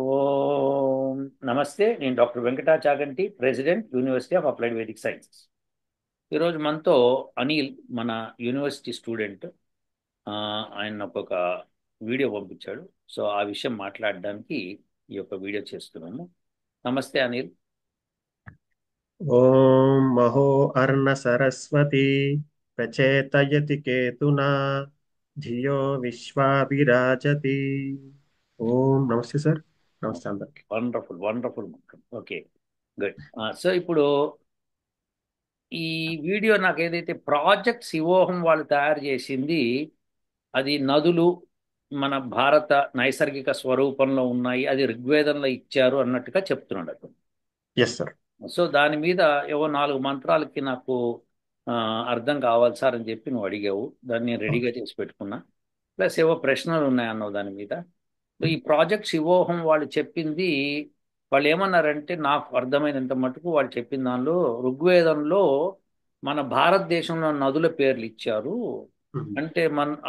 ఓం నమస్తే. నేను doctor Venkata Chaganti, president, university of applied Vedic sciences. ఈరోజు మనతో అనిల్, మన యూనివర్సిటీ స్టూడెంట్. ఆయన నాకు ఒక వీడియో పంపించాడు. సో ఆ విషయం మాట్లాడడానికి ఈ యొక్క వీడియో చేస్తున్నాము. నమస్తే అనిల్. ఓం మహో అర్ణ సరస్వతి ప్రచేతయతి కేతునా ధియో విశ్వాభిరాజతి. ఓం నమస్తే సార్. నమస్తే అందరికి. Wonderful wonderful. Okay, good. So ఇప్పుడు ఈ వీడియో నాకు ఏదైతే ప్రాజెక్ట్ శివోహం వాళ్ళు తయారు చేసింది, అది నదులు మన భారత నైసర్గిక స్వరూపంలో ఉన్నాయి, అది ఋగ్వేదంలో ఇచ్చారు అన్నట్టుగా చెప్తున్నాడు అతను. Yes sir. సో దాని మీద ఏవో నాలుగు మంత్రాలకి నాకు ఆ, అర్థం కావాలి సార్ అని చెప్పి నువ్వు అడిగావు. దాన్ని నేను రెడీగా ఓకే. చేసి పెట్టుకున్నా. ప్లస్ ఏవో ప్రశ్నలు ఉన్నాయన్నావు దాని మీద. సో ఈ ప్రాజెక్ట్ శివోహం వాళ్ళు చెప్పింది, వాళ్ళు ఏమన్నారంటే నాకు అర్థమైనంత మటుకు వాళ్ళు చెప్పిన దానిలో ఋగ్వేదంలో మన భారతదేశంలో నదుల పేర్లు ఇచ్చారు. అంటే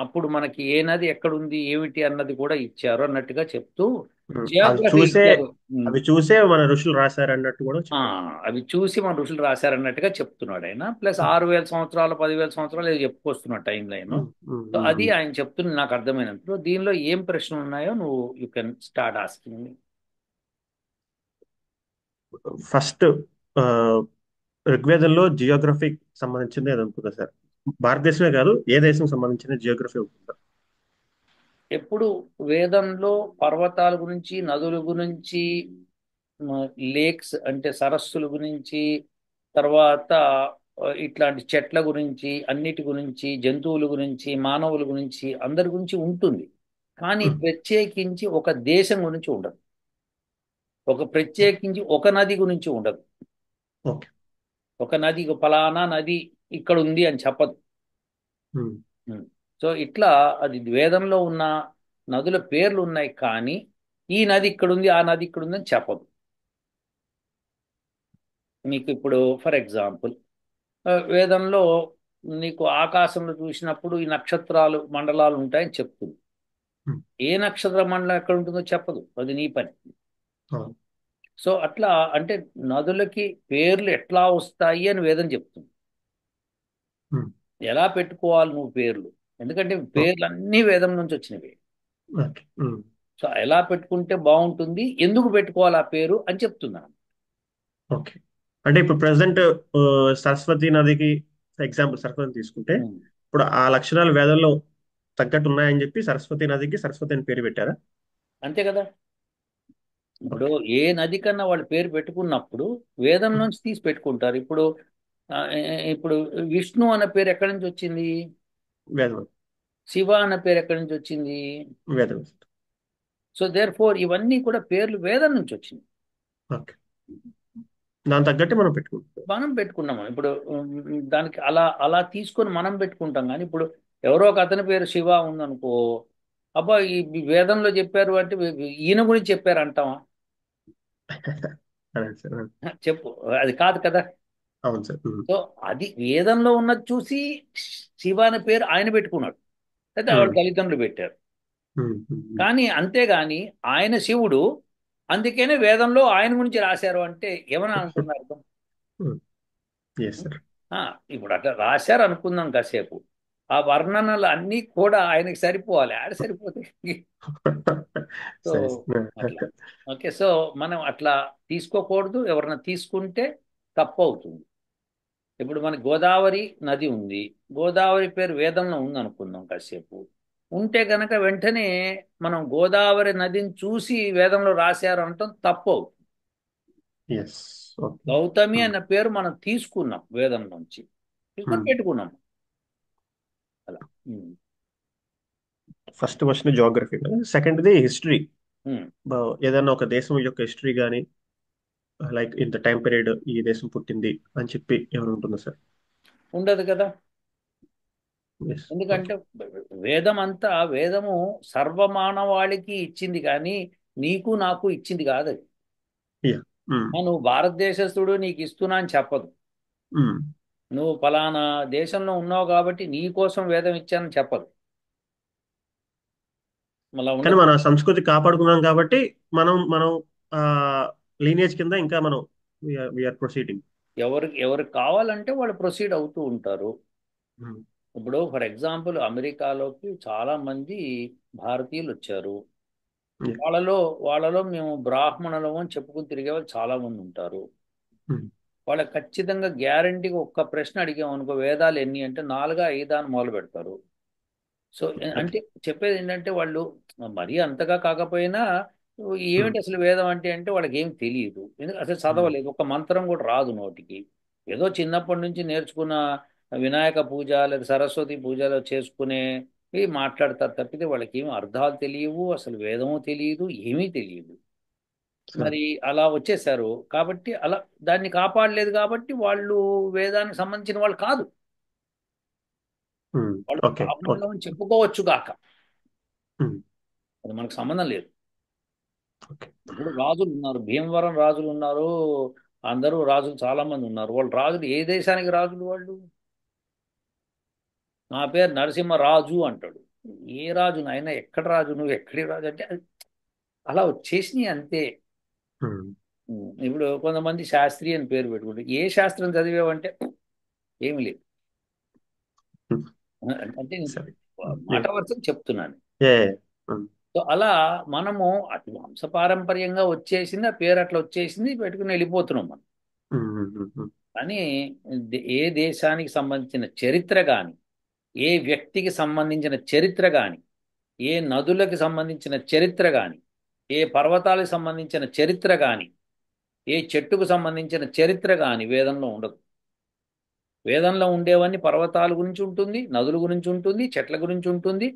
అప్పుడు మనకి ఏ నది ఎక్కడుంది ఏమిటి అన్నది కూడా ఇచ్చారు అన్నట్టుగా చెప్తూ అవి జియోగ్రఫీ చూసే ఇచ్చారు. అవి చూసే మన ఋషులు రాశారు అన్నట్టు కూడా ఆ, చెప్పారు. అవి చూసి మన ఋషులు రాశారన్నట్టుగా చెప్తున్నాడు ఆయన. ప్లస్ 6,000 సంవత్సరాలు 10,000 సంవత్సరాలు ఏదో చెప్పుకొస్తున్న టైం లైన్. సో అది ఆయన చెప్తున్న నాకు అర్థమైనంత. దీనిలో ఏం ప్రశ్నలు ఉన్నాయో నువ్వు you can start asking me. First ఋగ్వేదంలో జియోగ్రఫీకి సంబంధించింది ఏదో ఉంటుందా సార్? భారతదేశమే కాదు, ఏ దేశం సంబంధించిన జియోగ్రఫీ ఉంటుందా? ఎప్పుడు వేదంలో పర్వతాల గురించి, నదుల గురించి, లేక్స్ అంటే సరస్సుల గురించి, తర్వాత ఇట్లాంటి చెట్ల గురించి, అన్నిటి గురించి, జంతువుల గురించి, మానవుల గురించి, అందరి గురించి ఉంటుంది. కానీ ప్రత్యేకించి ఒక దేశం గురించి ఉండదు. ప్రత్యేకించి ఒక నది గురించి ఉండదు. ఓకే. ఒక నది ఫలానా నది ఇక్కడ ఉంది అని చెప్పదు. ఉం. సో ఇట్లా అది వేదంలో ఉన్న నదుల పేర్లు ఉన్నాయి, కానీ ఈ నది ఇక్కడ ఉంది ఆ నది ఇక్కడ ఉంది అని చెప్పదు. మీకు ఇప్పుడు ఫర్ ఎగ్జాంపుల్, వేదంలో నీకు ఆకాశంలో చూసినప్పుడు ఈ నక్షత్రాలు మండలాలు ఉంటాయని చెప్తుంది. ఏ నక్షత్ర మండలం ఎక్కడ ఉంటుందో చెప్పదు, అది నీ పని. సో అట్లా అంటే నదులకి పేర్లు ఎట్లా వస్తాయి అని వేదం చెప్తుంది. ఎలా పెట్టుకోవాలి నువ్వు పేర్లు, ఎందుకంటే పేర్లు అన్నీ వేదం నుంచి వచ్చినవి. ఓకే. సో ఎలా పెట్టుకుంటే బాగుంటుంది, ఎందుకు పెట్టుకోవాలి ఆ పేరు అని చెప్తున్నాను. ఓకే. అంటే ఇప్పుడు ప్రెసెంట్ సరస్వతి నదికి ఎగ్జాంపుల్ సరస్వతి తీసుకుంటే, ఉం. ఇప్పుడు ఆ లక్షణాలు వేదంలో తగ్గట్టు ఉన్నాయని చెప్పి సరస్వతి నదికి సరస్వతి అని పేరు పెట్టారా? అంతే కదా. ఇప్పుడు ఓకే. ఏ నది కన్నా వాళ్ళు పేరు పెట్టుకున్నప్పుడు వేదం నుంచి తీసి పెట్టుకుంటారు. ఇప్పుడు ఇప్పుడు విష్ణు అన్న పేరు ఎక్కడి నుంచి వచ్చింది, వేదం. శివ అన్న పేరు ఎక్కడి నుంచి వచ్చింది. వేదం. సో దేర్ ఫోర్ ఇవన్నీ కూడా పేర్లు వేదం నుంచి వచ్చింది. ఓకే. దాని తగ్గట్టు మనం పెట్టుకుంటాం. మనం పెట్టుకున్నాము. ఇప్పుడు దానికి అలా అలా తీసుకొని మనం పెట్టుకుంటాం. కానీ ఇప్పుడు ఎవరో ఒక అతని పేరు శివ ఉందనుకో, అబ్బా ఈ వేదంలో చెప్పారు అంటే ఈయన గురించి చెప్పారు అంటావా? అదే సార్. చెప్పు, అది కాదు కదా. అవును సార్. సో అది వేదంలో ఉన్నది చూసి శివ అనే పేరు ఆయన పెట్టుకున్నాడు, అయితే ఆవిడ తల్లిదండ్రులు పెట్టారు. కానీ అంతేగాని ఆయన శివుడు, అందుకనే వేదంలో ఆయన గురించి రాశారు అంటే ఏమన్నా అనుకున్నారు అర్థం? Yes sir. ఆ, ఇప్పుడు అట్లా రాశారు అనుకుందాం కాసేపు. ఆ వర్ణనలు అన్నీ కూడా ఆయనకి సరిపోవాలి, ఆడ సరిపోతాయి. సో సరే అట్లా. సార్. ఓకే, సో మనం అట్లా తీసుకోకూడదు. ఎవరన్నా తీసుకుంటే తప్పు అవుతుంది. ఇప్పుడు మనకి గోదావరి నది ఉంది, గోదావరి పేరు వేదంలో ఉంది అనుకుందాం కాసేపు. ఉంటే గనక వెంటనే మనం గోదావరి నదిని చూసి వేదంలో రాశారు అనటం తప్పు అవుతుంది. ఎస్. ఓకే. గౌతమి అన్న పేరు మనం తీసుకున్నాం వేదం నుంచి, తీసుకొని పెట్టుకున్నాం అలా. ఉమ్. ఫస్ట్ క్వశ్చన్ జియోగ్రఫీ, సెకండ్ది హిస్టరీ. ఉమ్. ఏదైనా ఒక దేశం యొక్క హిస్టరీ కానీ, లైక్ ఇంత టైం పీరియడ్ ఈ దేశం పుట్టింది అని చెప్పి ఎవరు ఉంటుందా సార్? ఉండదు కదా. ఎస్. ఓకే. ఎందుకంటే వేదం అంతా, వేదము సర్వమానవాళికి ఇచ్చింది కానీ నీకు నాకు ఇచ్చింది కాదు అది. యా. నువ్వు భారతదేశస్థుడు నీకు ఇస్తున్నా అని చెప్పదు. నువ్వు ఫలానా దేశంలో ఉన్నావు కాబట్టి నీ కోసం వేదం ఇచ్చానని చెప్పదు. మళ్ళా కానీ ఉండదు. మన సంస్కృతి కాపాడుకున్నాం కాబట్టి మనం మనం ఆ లీనియేజ్ కింద ఇంకా మనం వీఆర్ ప్రొసీడింగ్. ఎవరికి ఎవరికి కావాలంటే వాళ్ళు ప్రొసీడ్ అవుతూ ఉంటారు. ఇప్పుడు ఫర్ ఎగ్జాంపుల్ అమెరికాలోకి చాలా మంది భారతీయులు వచ్చారు. వాళ్ళలో వాళ్ళలో మేము బ్రాహ్మణులము అని చెప్పుకుని తిరిగే వాళ్ళు చాలా మంది ఉంటారు. వాళ్ళకి ఖచ్చితంగా గ్యారంటీగా ఒక్క ప్రశ్న అడిగామనుకో, వేదాలు ఎన్ని అంటే నాలుగా ఐదా అని మొదలు పెడతారు. So okay. అంటే చెప్పేది ఏంటంటే వాళ్ళు మరీ అంతగా కాకపోయినా ఏమిటి అసలు వేదం అంటే అంటే వాళ్ళకి ఏం తెలియదు, ఎందుకంటే అసలు చదవలేదు, ఒక మంత్రం కూడా రాదు నోటికి. ఏదో చిన్నప్పటి నుంచి నేర్చుకున్న వినాయక పూజ లేదా సరస్వతి పూజలు చేసుకునే మాట్లాడతారు తప్పితే వాళ్ళకి ఏమి అర్థాలు తెలియవు, అసలు వేదము తెలియదు, ఏమీ తెలియదు. మరి అలా వచ్చేసారు కాబట్టి అలా దాన్ని కాపాడలేదు కాబట్టి వాళ్ళు వేదానికి సంబంధించిన వాళ్ళు కాదు. వాళ్ళు ఓకే. ఓకే. బ్రాహ్మణులు అని చెప్పుకోవచ్చు గాక, అది మనకు సంబంధం లేదు. ఓకే. ఇప్పుడు రాజులు ఉన్నారు, భీమవరం రాజులు ఉన్నారు, అందరూ రాజులు చాలా మంది ఉన్నారు. వాళ్ళు రాజులు ఏ దేశానికి రాజులు వాళ్ళు? నా పేరు నరసింహరాజు అంటాడు. ఏ రాజు నాయన, ఎక్కడ రాజు, నువ్వు ఎక్కడి రాజు అంటే అలా వచ్చేసినాయి అంతే. ఇప్పుడు కొంతమంది శాస్త్రి అని పేరు పెట్టుకుంటారు. ఏ శాస్త్రం చదివావంటే ఏమి లేదు. అంటే నేను సరే. మాట వరుసకు చెప్తున్నాను. ఏ సో అలా మనము అటు వంశపారంపర్యంగా వచ్చేసింది, ఆ పేరు అట్లా వచ్చేసింది, పెట్టుకుని వెళ్ళిపోతున్నాం మనం. కానీ ఏ దేశానికి సంబంధించిన చరిత్ర కానీ, ఏ వ్యక్తికి సంబంధించిన చరిత్ర కానీ, ఏ నదులకు సంబంధించిన చరిత్ర కానీ, ఏ పర్వతాలకు సంబంధించిన చరిత్ర కానీ, ఏ చెట్టుకు సంబంధించిన చరిత్ర కానీ వేదంలో ఉండదు. వేదంలో ఉండేవన్నీ పర్వతాల గురించి ఉంటుంది, నదుల గురించి ఉంటుంది, చెట్ల గురించి ఉంటుంది,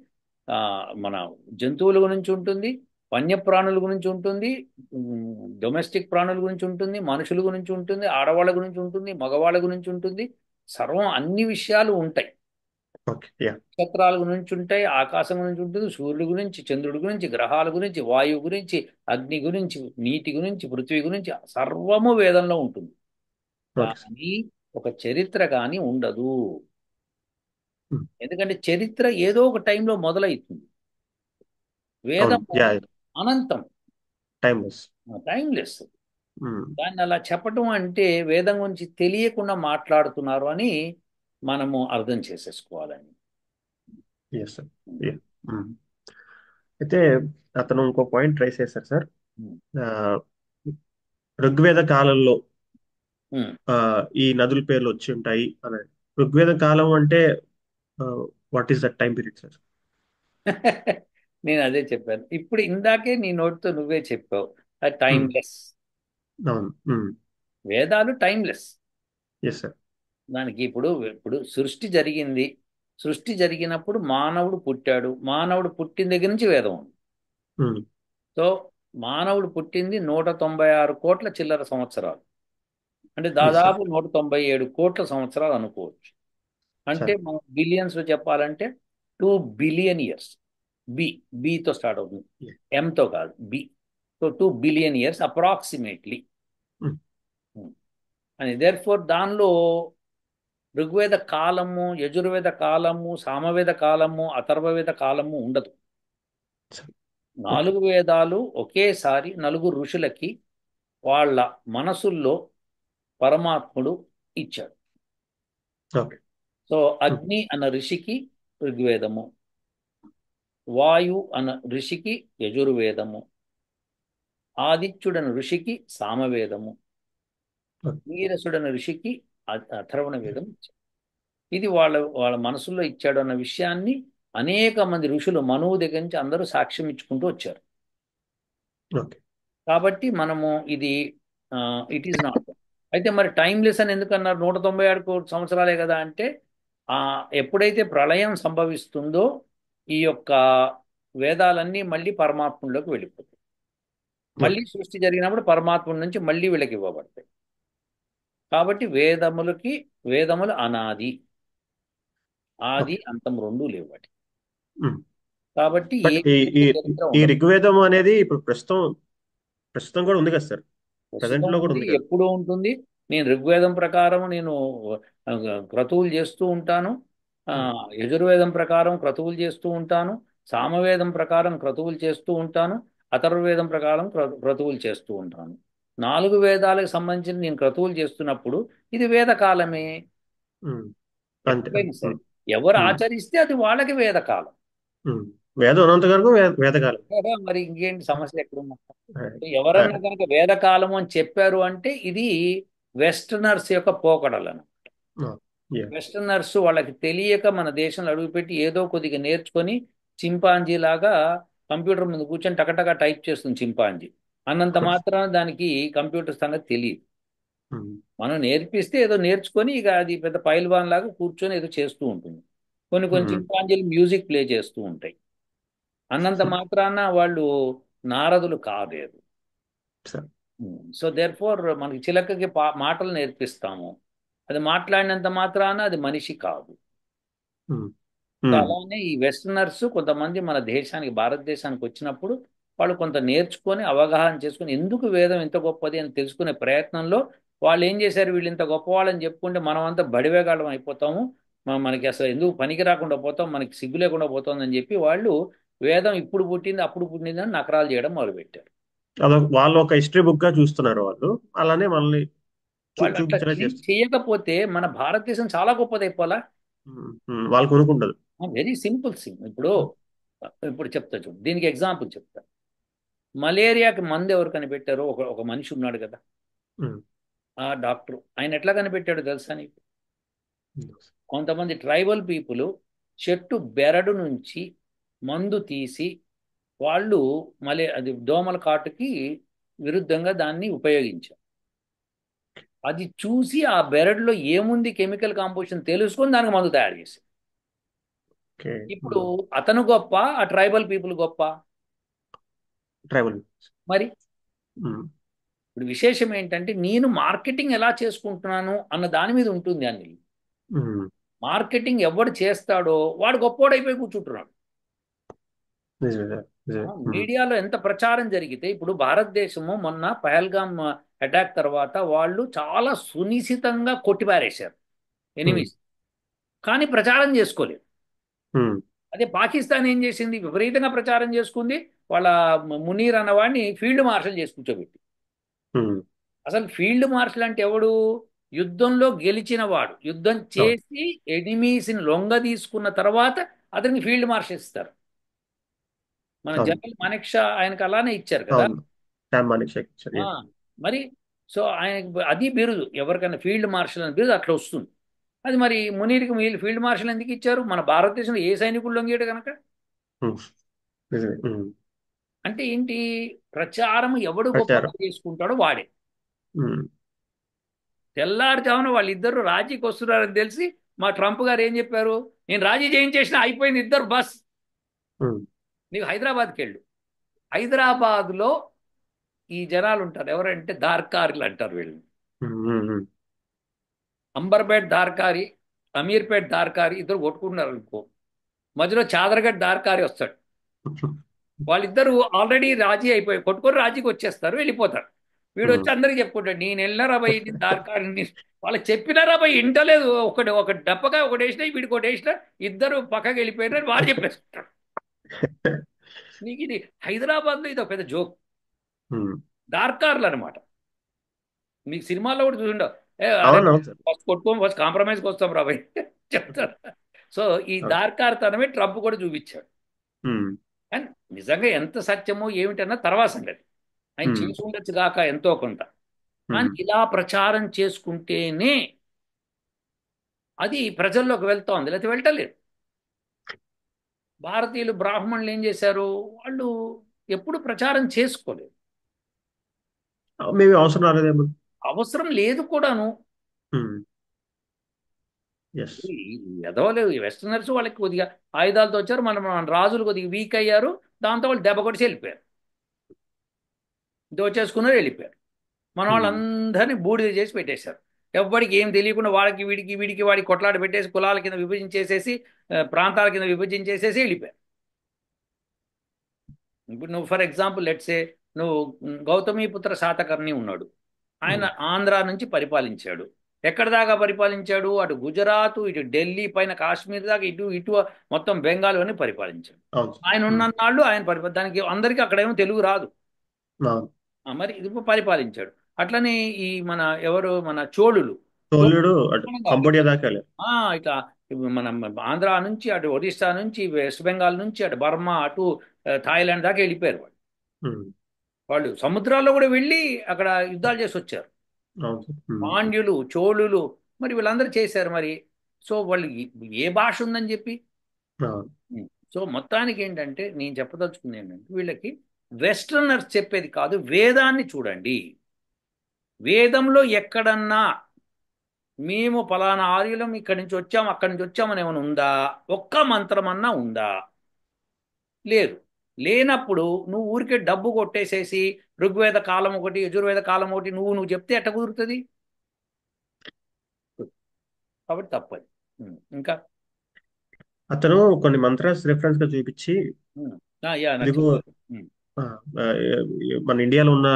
ఆ, మన జంతువుల గురించి ఉంటుంది, వన్యప్రాణుల గురించి ఉంటుంది, డొమెస్టిక్ ప్రాణుల గురించి ఉంటుంది, మనుషుల గురించి ఉంటుంది, ఆడవాళ్ళ గురించి ఉంటుంది, మగవాళ్ళ గురించి ఉంటుంది. సర్వం అన్ని విషయాలు ఉంటాయి. ఓకే. యా. నక్షత్రాల గురించి ఉంటాయి, ఆకాశం గురించి ఉంటుంది, సూర్యుడి గురించి, చంద్రుడి గురించి, గ్రహాల గురించి, వాయువు గురించి, అగ్ని గురించి, నీటి గురించి, పృథ్వీ గురించి సర్వము వేదంలో ఉంటుంది. Okay sir. కానీ ఒక చరిత్ర కానీ ఉండదు. ఎందుకంటే చరిత్ర ఏదో ఒక టైంలో మొదలవుతుంది. అవును. వేదము యా. అనంతం, టైమ్లెస్. టైంలెస్. దాన్ని అలా చెప్పడం అంటే వేదం గురించి తెలియకుండా మాట్లాడుతున్నారు అని మనము అర్థం చేసేసుకోవాలని. Yes sir. యా. అయితే అతను ఇంకో పాయింట్ రైస్ చేశారు సార్. ఆ, ఋగ్వేద కాలంలో ఉమ్. ఆ, ఈ నదుల పేర్లు వచ్చి ఉంటాయి అని. ఋగ్వేద కాలం అంటే what is that time period sir? నేను అదే చెప్పాను ఇప్పుడు, ఇందాకే నీ నోటితో నువ్వే చెప్పావు, అది టైంలెస్. అవును. వేదాలు టైంలెస్. Yes sir. దానికి ఇప్పుడు ఇప్పుడు సృష్టి జరిగింది, సృష్టి జరిగినప్పుడు మానవుడు పుట్టాడు, మానవుడు పుట్టిన దగ్గర నుంచి వేదం ఉంది. సో మానవుడు పుట్టింది 196 కోట్ల చిల్లర సంవత్సరాలు, అంటే ఎస్ సార్. దాదాపు 197 కోట్ల సంవత్సరాలు అనుకోవచ్చు. అంటే సార్. మనం బిలియన్స్ లో చెప్పాలంటే 2 బిలియన్ ఇయర్స్. బి, బితో స్టార్ట్ అవుతుంది, ఎంతో కాదు, B. So 2 billion years approximately. అని దేర్ ఫోర్ దానిలో ఋగ్వేద కాలము, యజుర్వేద కాలము, సామవేద కాలము, అథర్వవేద కాలము ఉండదు. ఓకే. 4 వేదాలు ఒకేసారి నలుగురు ఋషులకి వాళ్ళ మనసుల్లో పరమాత్ముడు ఇచ్చాడు. ఓకే. సో అగ్ని అన్న ఋషికి ఋగ్వేదము, వాయు అన్న ఋషికి యజుర్వేదము, ఆదిత్యుడన్న ఋషికి సామవేదము, నీరసుడన్న ఋషికి అథర్వణ వేదం ఇచ్చాడు. ఇది వాళ్ళ వాళ్ళ మనసులో ఇచ్చాడు అన్న విషయాన్ని అనేక మంది ఋషులు మనువు దగ్గర నుంచి అందరూ సాక్ష్యం ఇచ్చుకుంటూ వచ్చారు. ఓకే. కాబట్టి మనము ఇది ఇట్ ఈజ్ నాట్. అయితే మరి టైమ్లెస్ అని ఎందుకన్నారు? 197 కోట్ల సంవత్సరాలే కదా అంటే, ఆ ఎప్పుడైతే ప్రళయం సంభవిస్తుందో ఈ యొక్క వేదాలన్నీ మళ్ళీ పరమాత్ముల్లోకి వెళ్ళిపోతాయి. మళ్ళీ ఓకే. సృష్టి జరిగినప్పుడు పరమాత్ముడి నుంచి మళ్ళీ వీళ్ళకి ఇవ్వబడతాయి. కాబట్టి వేదములకి, వేదములు అనాది, ఆది ఓకే. అంతం రెండూ లేవు వాటి. కాబట్టి ఏ బట్ ఈ ఈ చరిత్ర ఈ ఉండదు. ఋగ్వేదం అనేది ఇప్పుడు ప్రస్తుతం ప్రస్తుతం కూడా ఉంది కదా సార్? ప్రజెంట్ ప్రస్తుతం లో కూడా ఉంది, ఉంది కదా? ఎప్పుడూ ఉంటుంది. నేను ఋగ్వేదం ప్రకారం నేను ఆ, క్రతువులు చేస్తూ ఉంటాను. ఆ, ఉమ్. యజుర్వేదం ప్రకారం క్రతువులు చేస్తూ ఉంటాను. సామవేదం ప్రకారం క్రతువులు చేస్తూ ఉంటాను. అథర్వవేదం ప్రకారం క్రతువులు చేస్తూ ఉంటాను. 4 వేదాలకు సంబంధించిన నేను క్రతువులు చేస్తున్నప్పుడు ఇది వేదకాలమే. ఉమ్. అంతే ఎప్పుడైనా అంతే. సరే ఎవరు ఉమ్. ఆచరిస్తే అది వాళ్ళకి వేదకాలం ఉమ్. వేదం ఉన్నంత వరకు వేదకాలం. కదా. మరి ఇంకేంటి సమస్య ఎక్కడున్నా? Right. ఎవరన్నా కనుక వేదకాలం అని చెప్పారు అంటే ఇది వెస్టర్నర్స్ యొక్క పోకడలను. Yeah. వెస్టర్నర్స్ వాళ్ళకి తెలియక మన దేశంలో అడుగుపెట్టి ఏదో కొద్దిగా నేర్చుకొని చింపాంజీ లాగా కంప్యూటర్ ముందు కూర్చొని టకటక టైప్ చేస్తుంది చింపాంజీ. అన్నంత మాత్రాన దానికి కంప్యూటర్ సంగతి తెలియదు. ఉమ్. మనం నేర్పిస్తే ఏదో నేర్చుకొని ఇక అది పెద్ద పైల్వాన్ లాగా కూర్చొని ఏదో చేస్తూ ఉంటుంది. కొన్ని కొన్ని ఉమ్. చింపాంజీలు మ్యూజిక్ ప్లే చేస్తూ ఉంటాయి. అన్నంత మాత్రాన వాళ్ళు నారదులు కాదేరు. సరే. సో దేర్ ఫోర్ మనకి చిలకకి మాటలు నేర్పిస్తాము, అది మాట్లాడినంత మాత్రాన అది మనిషి కాదు. ఉమ్. సో ఉమ్. అలానే ఈ వెస్టర్నర్స్ కొంతమంది మన దేశానికి భారతదేశానికి వచ్చినప్పుడు వాళ్ళు కొంత నేర్చుకొని అవగాహన చేసుకొని ఎందుకు వేదం ఇంత గొప్పది అని తెలుసుకునే ప్రయత్నంలో వాళ్ళు ఏం చేశారు, వీళ్ళు ఇంత గొప్పవాళ్ళని చెప్పుకుంటే మనం అంతా బడివేగాళ్ళం అయిపోతాము, మనకి అసలు ఎందుకు పనికి రాకుండా పోతాం, మనకి సిగ్గు లేకుండా పోతుందని చెప్పి వాళ్ళు వేదం ఇప్పుడు పుట్టింది అప్పుడు పుట్టింది అని నకరాలు చేయడం మొదలుపెట్టారు. వాళ్ళు ఒక హిస్టరీ బుక్ గా చూస్తున్నారు వాళ్ళు. అలానే మనల్ని వాళ్ళు అట్లా చూపించేలా ట్రీట్ చేస్తారు. చేయకపోతే మన భారతదేశం చాలా గొప్పదైపోలా. వాళ్ళకు కొనుక్కుండదు. Very simple thing. ఇప్పుడు ఇప్పుడు చెప్తా చూడు, దీనికి ఎగ్జాంపుల్ చెప్తా. మలేరియాకి మందు ఎవరు కనిపెట్టారో ఒక ఒక మనిషి ఉన్నాడు కదా, ఉమ్. ఆ డాక్టర్. ఆయన ఎట్లా కనిపెట్టాడో తెలుసా నీకు? ఉమ్. కొంతమంది ట్రైబల్ పీపుల్ చెట్టు బెరడు నుంచి మందు తీసి వాళ్ళు అది దోమల కాటుకి విరుద్ధంగా దాన్ని ఉపయోగించారు. అది చూసి ఆ బెరడులో ఏముంది కెమికల్ కాంపోజిషన్ తెలుసుకొని దానికి మందు తయారు చేశారు. ఓకే. ఇప్పుడు అతను గొప్ప, ఆ ట్రైబల్ పీపుల్ గొప్ప? ట్రైబల్. మరి ఇప్పుడు విశేషం ఏంటంటే నేను మార్కెటింగ్ ఎలా చేసుకుంటున్నాను అన్న దాని మీద ఉంటుంది అని. మార్కెటింగ్ ఎవడు చేస్తాడో వాడు గొప్పోడైపోయి కూర్చుంటున్నాడు. నిజమే నిజమే. మీడియాలో ఎంత ప్రచారం జరిగితే, ఇప్పుడు భారతదేశము మొన్న పహల్గామ్ అటాక్ తర్వాత వాళ్ళు చాలా సునిశితంగా కొట్టిపారేశారు ఎనిమిస్, కానీ ప్రచారం చేసుకోలేదు. అదే పాకిస్తాన్ ఏం చేసింది, విపరీతంగా ప్రచారం చేసుకుంది. వాళ్ళ మునీర్ అన్నవాడిని ఫీల్డ్ మార్షల్ చేసి కూర్చోబెట్టి. అసలు ఫీల్డ్ మార్షల్ అంటే ఎవడు? యుద్ధంలో గెలిచిన వాడు, యుద్ధం చేసి ఎనిమీస్ని లొంగ తీసుకున్న తర్వాత అతనికి ఫీల్డ్ మార్షల్ ఇస్తారు. మన అవును జనరల్ మానెక్షా ఆయనకు అలానే ఇచ్చారు కదా. అవును. శ్యామ్ మానేక్ షేక్ ఇచ్చారు. ఆ, మరి సో ఆయనకి అది బిరుదు, ఎవరికైనా ఫీల్డ్ మార్షల్ అని బిరుదు అట్లా వస్తుంది. అది మరి మునీర్కి ఫీల్డ్ మార్షల్ ఎందుకు ఇచ్చారు? మన భారతదేశంలో ఏ సైనికుడు లొంగేడు కనుక. నిజమే. అంటే ఏంటి? ప్రచారం ఎవడు గొప్పగా ప్రచారం. చేసుకుంటాడో వాడే. ఉమ్. తెల్లారుజామున వాళ్ళిద్దరు రాజీకి వస్తున్నారని తెలిసి మా ట్రంప్ గారు ఏం చెప్పారు, నేను రాజీ చేయించేసిన అయిపోయింది, ఇద్దరు బస్, ఉమ్. నీకు హైదరాబాద్కి వెళ్ళు. హైదరాబాద్లో ఈ జనాలు ఉంటారు ఎవరంటే దార్కారీలు అంటారు వీళ్ళు. ఉమ్. అంబర్పేట్ దార్కారి, అమీర్పేట్ దార్కారి ఇద్దరు కొట్టుకుంటున్నారు అనుకో, మధ్యలో చాదరగఢ్ దార్కారి వస్తాడు. వాళ్ళిద్దరూ ఆల్రెడీ రాజీ అయిపోయి కొట్టుకొని రాజీకి వచ్చేస్తారు, వెళ్ళిపోతారు. వీడు వచ్చి అందరికి చెప్పుకుంటాడు, నేను వెళ్ళినారా భయ్ దార్కారిని, వాళ్ళకి చెప్పినారా భయ్ ఇంటలేదు, ఒకటి ఒక డప్పగా ఒకటి వేసినా వీడికి ఒకటి వేసినా ఇద్దరు పక్కకి వెళ్ళిపోయినారు వాడు చెప్పేసుకుంటాడు. నీకు ఇది హైదరాబాద్లో ఇది ఒక పెద్ద జోక్. దార్కార్లు అనమాట. మీకు సినిమాల్లో కూడా చూసిండవు, ఏ అరే అవునవును సార్. ఫస్ట్ కొట్టుకోం ఫస్ట్ కాంప్రమైజ్కి వస్తాం రా భయ్ చెప్తారు. సో ఈ అవును. దార్కార్తనమే ట్రంప్ కూడా చూపించాడు. ఉమ్. కానీ నిజంగా ఎంత సత్యమో ఏమిటన్నా తర్వాత సంగతి, ఆయన ఉమ్. చేసి ఉండొచ్చు కాక ఎంతో కొంత. కానీ ఉమ్. ఇలా ప్రచారం చేసుకుంటేనే అది ప్రజల్లోకి వెళ్తోంది, లేకపోతే వెళ్ళటలేదు. భారతీయులు బ్రాహ్మణులు ఏం చేశారు, వాళ్ళు ఎప్పుడు ప్రచారం చేసుకోలేదు. మేబీ అవసరం రాలేదేమో. అవసరం లేదు కూడాను. ఎస్. ఎదవలేదు ఈ వెస్టర్నర్స్, వాళ్ళకి కొద్దిగా ఆయుధాలతో వచ్చారు, మన రాజులు కొద్దిగా వీక్ అయ్యారు, దాంతో వాళ్ళు దెబ్బ కొట్టి వెళ్ళిపోయారు, దోచేసుకున్నారు వెళ్ళిపోయారు. మన వాళ్ళందరినీ బూడిద చేసి పెట్టేశారు. ఎవ్వడికి ఏం తెలియకుండా వాళ్ళకి వీడికి వీడికి వాడికి కొట్లాట పెట్టేసి కులాల కింద విభజించేసేసి ప్రాంతాల కింద విభజించేసేసి వెళ్ళిపోయారు. ఇప్పుడు నువ్వు ఫర్ ఎగ్జాంపుల్ లెట్సే నువ్వు గౌతమిపుత్ర శాతకర్ణి ఉన్నాడు, ఆయన ఆంధ్ర నుంచి పరిపాలించాడు. ఎక్కడి దాకా పరిపాలించాడు? అటు గుజరాత్, ఇటు ఢిల్లీ, పైన కాశ్మీర్ దాకా, ఇటు ఇటు మొత్తం బెంగాల్ అని పరిపాలించాడు. అవును సార్. ఆయన ఉన్నన్నాళ్ళు ఆయన దానికి అందరికీ అక్కడేమో తెలుగు రాదు. అవును. మరి ఇది పరిపాలించాడు. అట్లనే ఈ మన ఎవరు మన చోళులు. తోలుడు అటు చోళులు కాదు. కంబోడియా దాకా వెళ్ళారు. ఇట్లా ఇప్పుడు మన ఆంధ్ర నుంచి, అటు ఒరిస్సా నుంచి, వెస్ట్ బెంగాల్ నుంచి, అటు బర్మా, అటు థాయిలాండ్ దాకా వెళ్ళిపోయారు వాళ్ళు. ఉమ్. వాళ్ళు సముద్రాల్లో కూడా వెళ్ళి అక్కడ యుద్ధాలు చేసి వచ్చారు. అవును సార్. పాండ్యులు, చోళులు, మరి వీళ్ళందరూ చేశారు మరి. సో వాళ్ళు ఏ భాష ఉందని చెప్పి. అవును. సో మొత్తానికి ఏంటంటే నేను చెప్పదలుచుకుంది ఏంటంటే వీళ్ళకి వెస్టర్నర్స్ చెప్పేది కాదు, వేదాన్ని చూడండి. వేదంలో ఎక్కడన్నా మేము ఫలానా ఆర్యులం ఇక్కడి నుంచి వచ్చాం, అక్కడి నుంచి వచ్చామని ఏమైనా ఉందా? ఒక్క మంత్రం అన్నా ఉందా? లేదు. లేనప్పుడు నువ్వు ఊరికే డబ్బు కొట్టేసేసి ఋగ్వేద కాలం ఒకటి, యజుర్వేద కాలం ఒకటి నువ్వు చెప్తే ఎట్ట కుదురుతుంది? కాబట్టి తప్పది. ఇంకా అతను కొన్ని మంత్రాస్ రిఫరెన్స్ గా చూపించి, యా నాకు ఇదిగో చెప్పారు. ఆ, ఆ, మన ఇండియాలో ఉన్న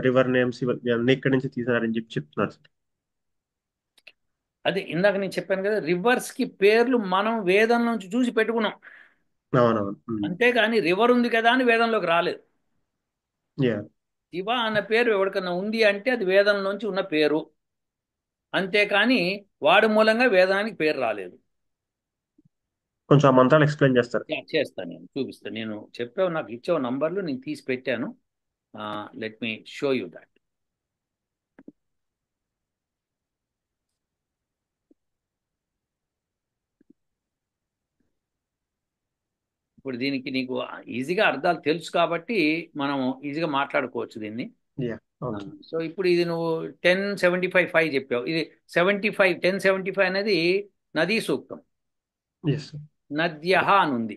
రివర్ నేమ్స్ ఇవన్నీ ఇక్కడి నుంచి తీసినారని చెప్పి చెప్తున్నారు సార్. అదే ఇందాక నేను చెప్పాను కదా, రివర్స్ కి పేర్లు మనం వేదం నుంచి చూసి పెట్టుకున్నాం. అవునవును. అంతేగాని రివర్ ఉంది కదా అని వేదంలోకి రాలేదు. యా. శివ అన్న పేరు ఎవరికన్నా ఉంది అంటే అది వేదంలోంచి ఉన్న పేరు. అంతేకాని వాడి మూలంగా వేదానికి పేరు రాలేదు. కొంచెం ఆ మంత్రాలు ఎక్స్ప్లెయిన్ చేస్తారు. యా, చేస్తాను, నేను చూపిస్తాను. నేను చెప్పావు, నాకు ఇచ్చావు నంబర్లు, నేను తీసి పెట్టాను. Let me show you that. ఇప్పుడు దీనికి నీకు ఈజీగా అర్థాలు తెలుసు కాబట్టి మనం ఈజీగా మాట్లాడుకోవచ్చు దీన్ని. యా. అవును సార్. సో ఇప్పుడు ఇది నువ్వు 1075 చెప్పావు. ఇది 1075 అనేది నదీ సూక్తం. Yes sir. నద్య అని ఉంది.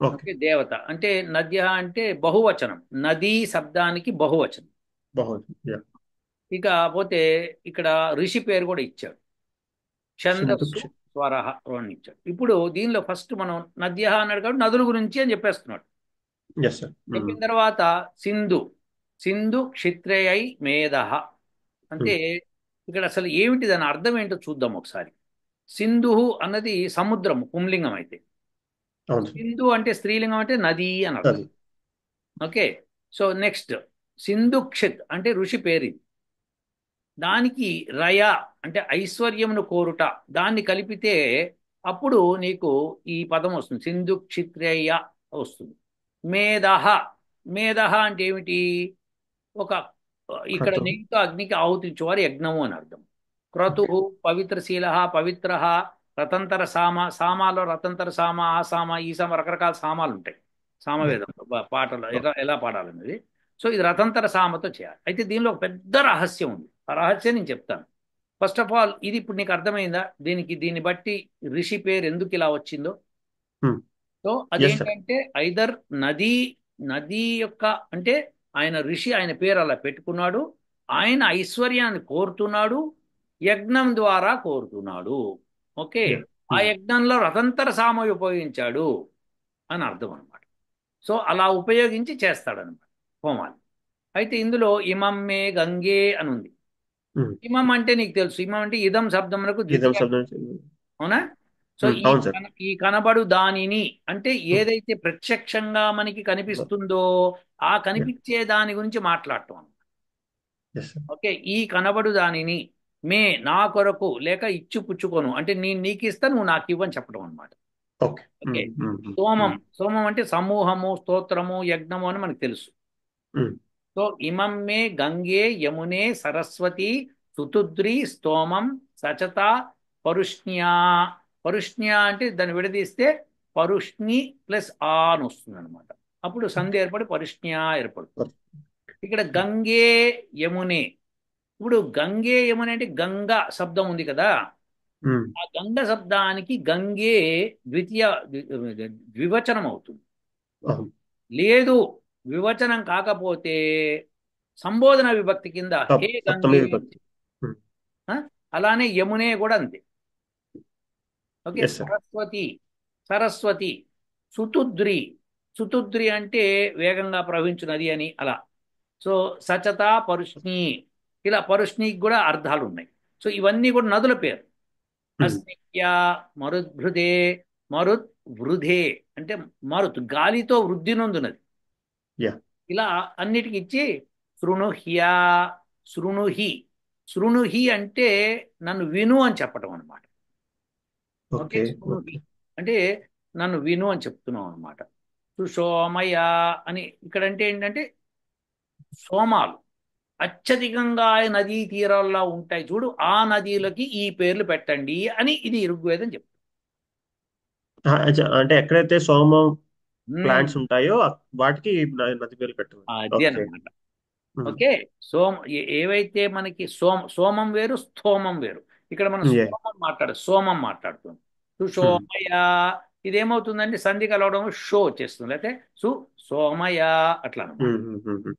ఓకే. ఓకే, దేవత అంటే నద్య అంటే బహువచనం. నదీ శబ్దానికి బహువచనం. బాగుంది. యా. ఇక పోతే ఇక్కడ ఋషి పేరు కూడా ఇచ్చాడు. ఛందస్సు సింధుక్ష. స్వరహ అని ఇచ్చాడు. ఇప్పుడు దీనిలో ఫస్ట్ మనం నద్య అన్నాడు కాబట్టి నదుల గురించి అని చెప్పేస్తున్నాడు. Yes sir. చెప్పిన తర్వాత సింధు, సింధు క్షిత్రేయై మేధ అంటే ఇక్కడ అసలు ఏమిటి దాని అర్థం ఏంటో చూద్దాం ఒకసారి. సింధు అన్నది సముద్రం పుంలింగం అయితే, అవును సార్. సింధు అంటే స్త్రీలింగం అంటే నది అని అర్థం. అది. ఓకే. సో నెక్స్ట్ సింధుక్షిత్ అంటే ఋషి పేరు ఇది. దానికి రయ అంటే ఐశ్వర్యమును కోరుట, దాన్ని కలిపితే అప్పుడు నీకు ఈ పదం వస్తుంది, సింధుక్షిత్రేయ వస్తుంది. మేధః, మేధః అంటే ఏమిటి? ఒక ఇక్కడ క్రతు. నెయ్యితో అగ్నికి ఆహుతించేవారు యజ్ఞము అని అర్థం. క్రతు, ఓకే. పవిత్రశీల, పవిత్ర, రతంతర సామ, సామాలో రతంతర సామ, ఆ సామ, ఈ సామ, రకరకాల సామాలు ఉంటాయి సామవేదంలో పాటలు ఎలా ఎలా పాడాలనేది. సో ఇది రతంతర సామతో చేయాలి. అయితే దీనిలో ఒక పెద్ద రహస్యం ఉంది. ఆ రహస్యం నేను చెప్తాను. ఫస్ట్ ఆఫ్ ఆల్ ఇది ఇప్పుడు నీకు అర్థమైందా దీన్ని బట్టి ఋషి పేరు ఎందుకు ఇలా వచ్చిందో? So yes sir. అదేంటంటే ఐదర్ నది, నది యొక్క అంటే ఆయన ఋషి, ఆయన పేరు అలా పెట్టుకున్నాడు. ఆయన ఐశ్వర్యాన్ని కోరుతున్నాడు, యజ్ఞం ద్వారా కోరుతున్నాడు. ఓకే. యా. ఆ యజ్ఞంలో రతంతర సామ ఉపయోగించాడు అని అర్థం అనమాట. సో అలా ఉపయోగించి చేస్తాడనమాట హోమాలు. అయితే ఇందులో ఇమం మే గంగే అని ఉంది. ఇమం అంటే నీకు తెలుసు, ఇమం అంటే ఇదం శబ్దములకు ఇదం ద్వితీయ. శబ్దం. అవునా? సో అవును సార్. ఈ కనబడు దానిని అంటే ఏదైతే ప్రత్యక్షంగా మనకి కనిపిస్తుందో ఆ కనిపించే దాని గురించి మాట్లాడటం. Yes sir. ఓకే. ఈ కనబడు దానిని మే నా కొరకు లేక ఇచ్చు పుచ్చుకొను అంటే నేను నీకు ఇస్తా, నువ్వు నాకు ఇవ్వని చెప్పడం అనమాట. ఓకే. ఓకే. సోమం, సోమం అంటే సమూహము, స్తోత్రము, యజ్ఞము అని మనకు తెలుసు. సో ఇమం మే గంగే యమునే సరస్వతి సుతుద్రి స్తోమం సచత పరుష్ణ్యా. పరుష్ణ్యా అంటే దాన్ని విడదీస్తే పరుష్ణి ప్లస్ ఆ అని వస్తుంది అనమాట. అప్పుడు సంధి ఏర్పడి పరుష్ణ్యా ఏర్పడుతుంది. ఇక్కడ గంగే యమునే. ఇప్పుడు గంగే యమునే అంటే గంగా శబ్దం ఉంది కదా, ఆ గంగ శబ్దానికి గంగే ద్వితీయ ద్వివచనం అవుతుంది. లేదు వివచనం కాకపోతే సంబోధన విభక్తి కింద హే సప్తమి గంగే. విభక్తి. అలానే యమునే కూడా అంతే. Okay. Yes sir. Saraswati, Saraswati. Sutudri, Sutudri అంటే వేగంగా ప్రవహించు నది అని అలా. సో సచత పరుష్ణి, ఇలా పరుష్ణికి కూడా అర్థాలు ఉన్నాయి. సో ఇవన్నీ కూడా నదుల పేరు. ఉమ్, అస్నిక్య, మరుద్భృదే, మరుద్ వృధే అంటే మరుత్ గాలితో వృద్ధి నొందునది. యా. ఇలా అన్నిటికి ఇచ్చి శృణుహ్యా, శృణుహి, శృణుహి అంటే నన్ను విను అని చెప్పడం అనమాట. Okay, okay. శృణుహి ఓకే. అంటే నన్ను విను అని చెప్తున్నాం అనమాట. సుషోమయ అని ఇక్కడ అంటే ఏంటంటే సోమాలు అత్యధికంగా నదీ తీరాల్లో ఉంటాయి చూడు, ఆ నదీలకి ఈ పేర్లు పెట్టండి అని ఇది ఋగ్వేదం చెప్తుంది. అంటే ఎక్కడైతే సోమం ఉమ్, ప్లాంట్స్ ఉంటాయో వాటికి నది పేరు పెట్టమని. అది ఓకే. అన్నమాట. ఓకే, ఏవైతే మనకి సోమం వేరు, స్థోమం వేరు. ఇక్కడ మనం యా. సోమం మాట్లాడుతున్నాం. సుషోమయ, ఇదేమవుతుందంటే సంధి కలవడం షో వచ్చేస్తుంది, అయితే సు సోమయ అట్లా అనమాట.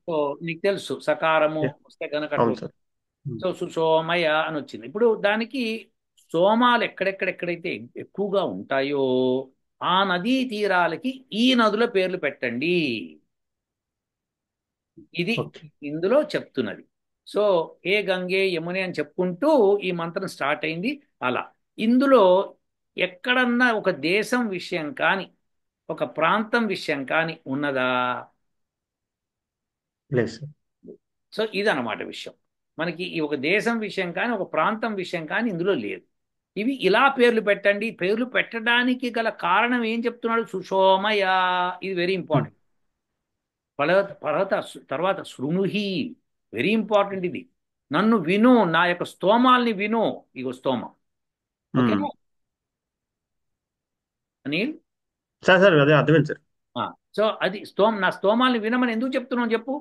సో నీకు తెలుసు సకారము వస్తే కనుక అట్లా అవును సార్. వస్తుంది. సో సుసోమయ అని వచ్చింది. ఇప్పుడు దానికి సోమాలు ఎక్కడెక్కడెక్కడైతే ఎక్కువగా ఉంటాయో ఆ నదీ తీరాలకి ఈ నదుల పేర్లు పెట్టండి, ఇది ఓకే. ఇందులో చెప్తున్నది. సో ఏ గంగే యమునే అని చెప్పుకుంటూ ఈ మంత్రం స్టార్ట్ అయింది. అలా ఇందులో ఎక్కడన్నా ఒక దేశం విషయం కానీ ఒక ప్రాంతం విషయం కానీ ఉన్నదా? లేదు సార్. సో ఇదన్నమాట విషయం. మనకి ఈ ఒక దేశం విషయం కానీ ఒక ప్రాంతం విషయం కానీ ఇందులో లేదు. ఇవి ఇలా పేర్లు పెట్టండి. పేర్లు పెట్టడానికి గల కారణం ఏం చెప్తున్నాడు? సుషోమయ, ఇది వెరీ ఇంపార్టెంట్. తర్వాత శృణుహి, వెరీ ఇంపార్టెంట్ ఇది. నన్ను విను, నా యొక్క స్తోమాల్ని విను. ఇగో స్తోమం. ఓకేనా అనిల్? సార్ సార్ అదే అర్థమైంది సార్. ఆ, సో అది నా స్తోమాల్ని వినమని ఎందుకు చెప్తున్నాం చెప్పు.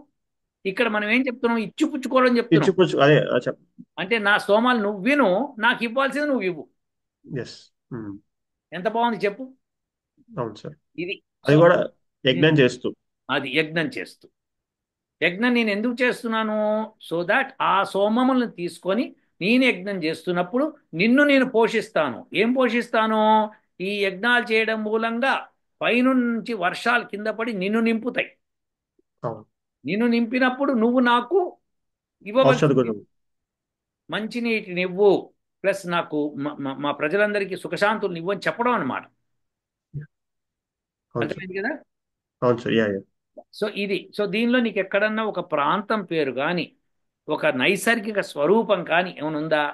ఇక్కడ మనం ఏం చెప్తున్నాం? ఇచ్చిపుచ్చుకోవడం చెప్తున్నాం. ఇచ్చిపుచ్చు అదే చెప్. అంటే నా స్తోమాలు నువ్వు విను, నాకు ఇవ్వాల్సింది నువ్వు ఇవ్వు. ఎస్. ఎంత బాగుంది చెప్పు. అవును సార్. ఇది అది సో కూడా యజ్ఞం చేస్తూ. అది యజ్ఞం చేస్తూ. యజ్ఞం నేను ఎందుకు చేస్తున్నాను? సో దాట్ ఆ సోమములను తీసుకొని నేను యజ్ఞం చేస్తున్నప్పుడు నిన్ను నేను పోషిస్తాను. ఏం పోషిస్తాను? ఈ యజ్ఞాలు చేయడం మూలంగా పైనుంచి వర్షాలు కింద పడి నిన్ను నింపుతాయి. అవును. నిన్ను నింపినప్పుడు నువ్వు నాకు ఔషధ ఇవ్వవలసింది గుణం. మంచినీటిని ఇవ్వు, ప్లస్ నాకు మా ప్రజలందరికీ సుఖశాంతులు ఇవ్వు అని చెప్పడం అనమాట. అవును సార్. అర్థమైంది కదా? అవును సార్. Yeah yeah. సో దీనిలో నీకు ఎక్కడన్నా ఒక ప్రాంతం పేరు కానీ ఒక నైసర్గిక స్వరూపం కానీ ఏమైనా ఉందా?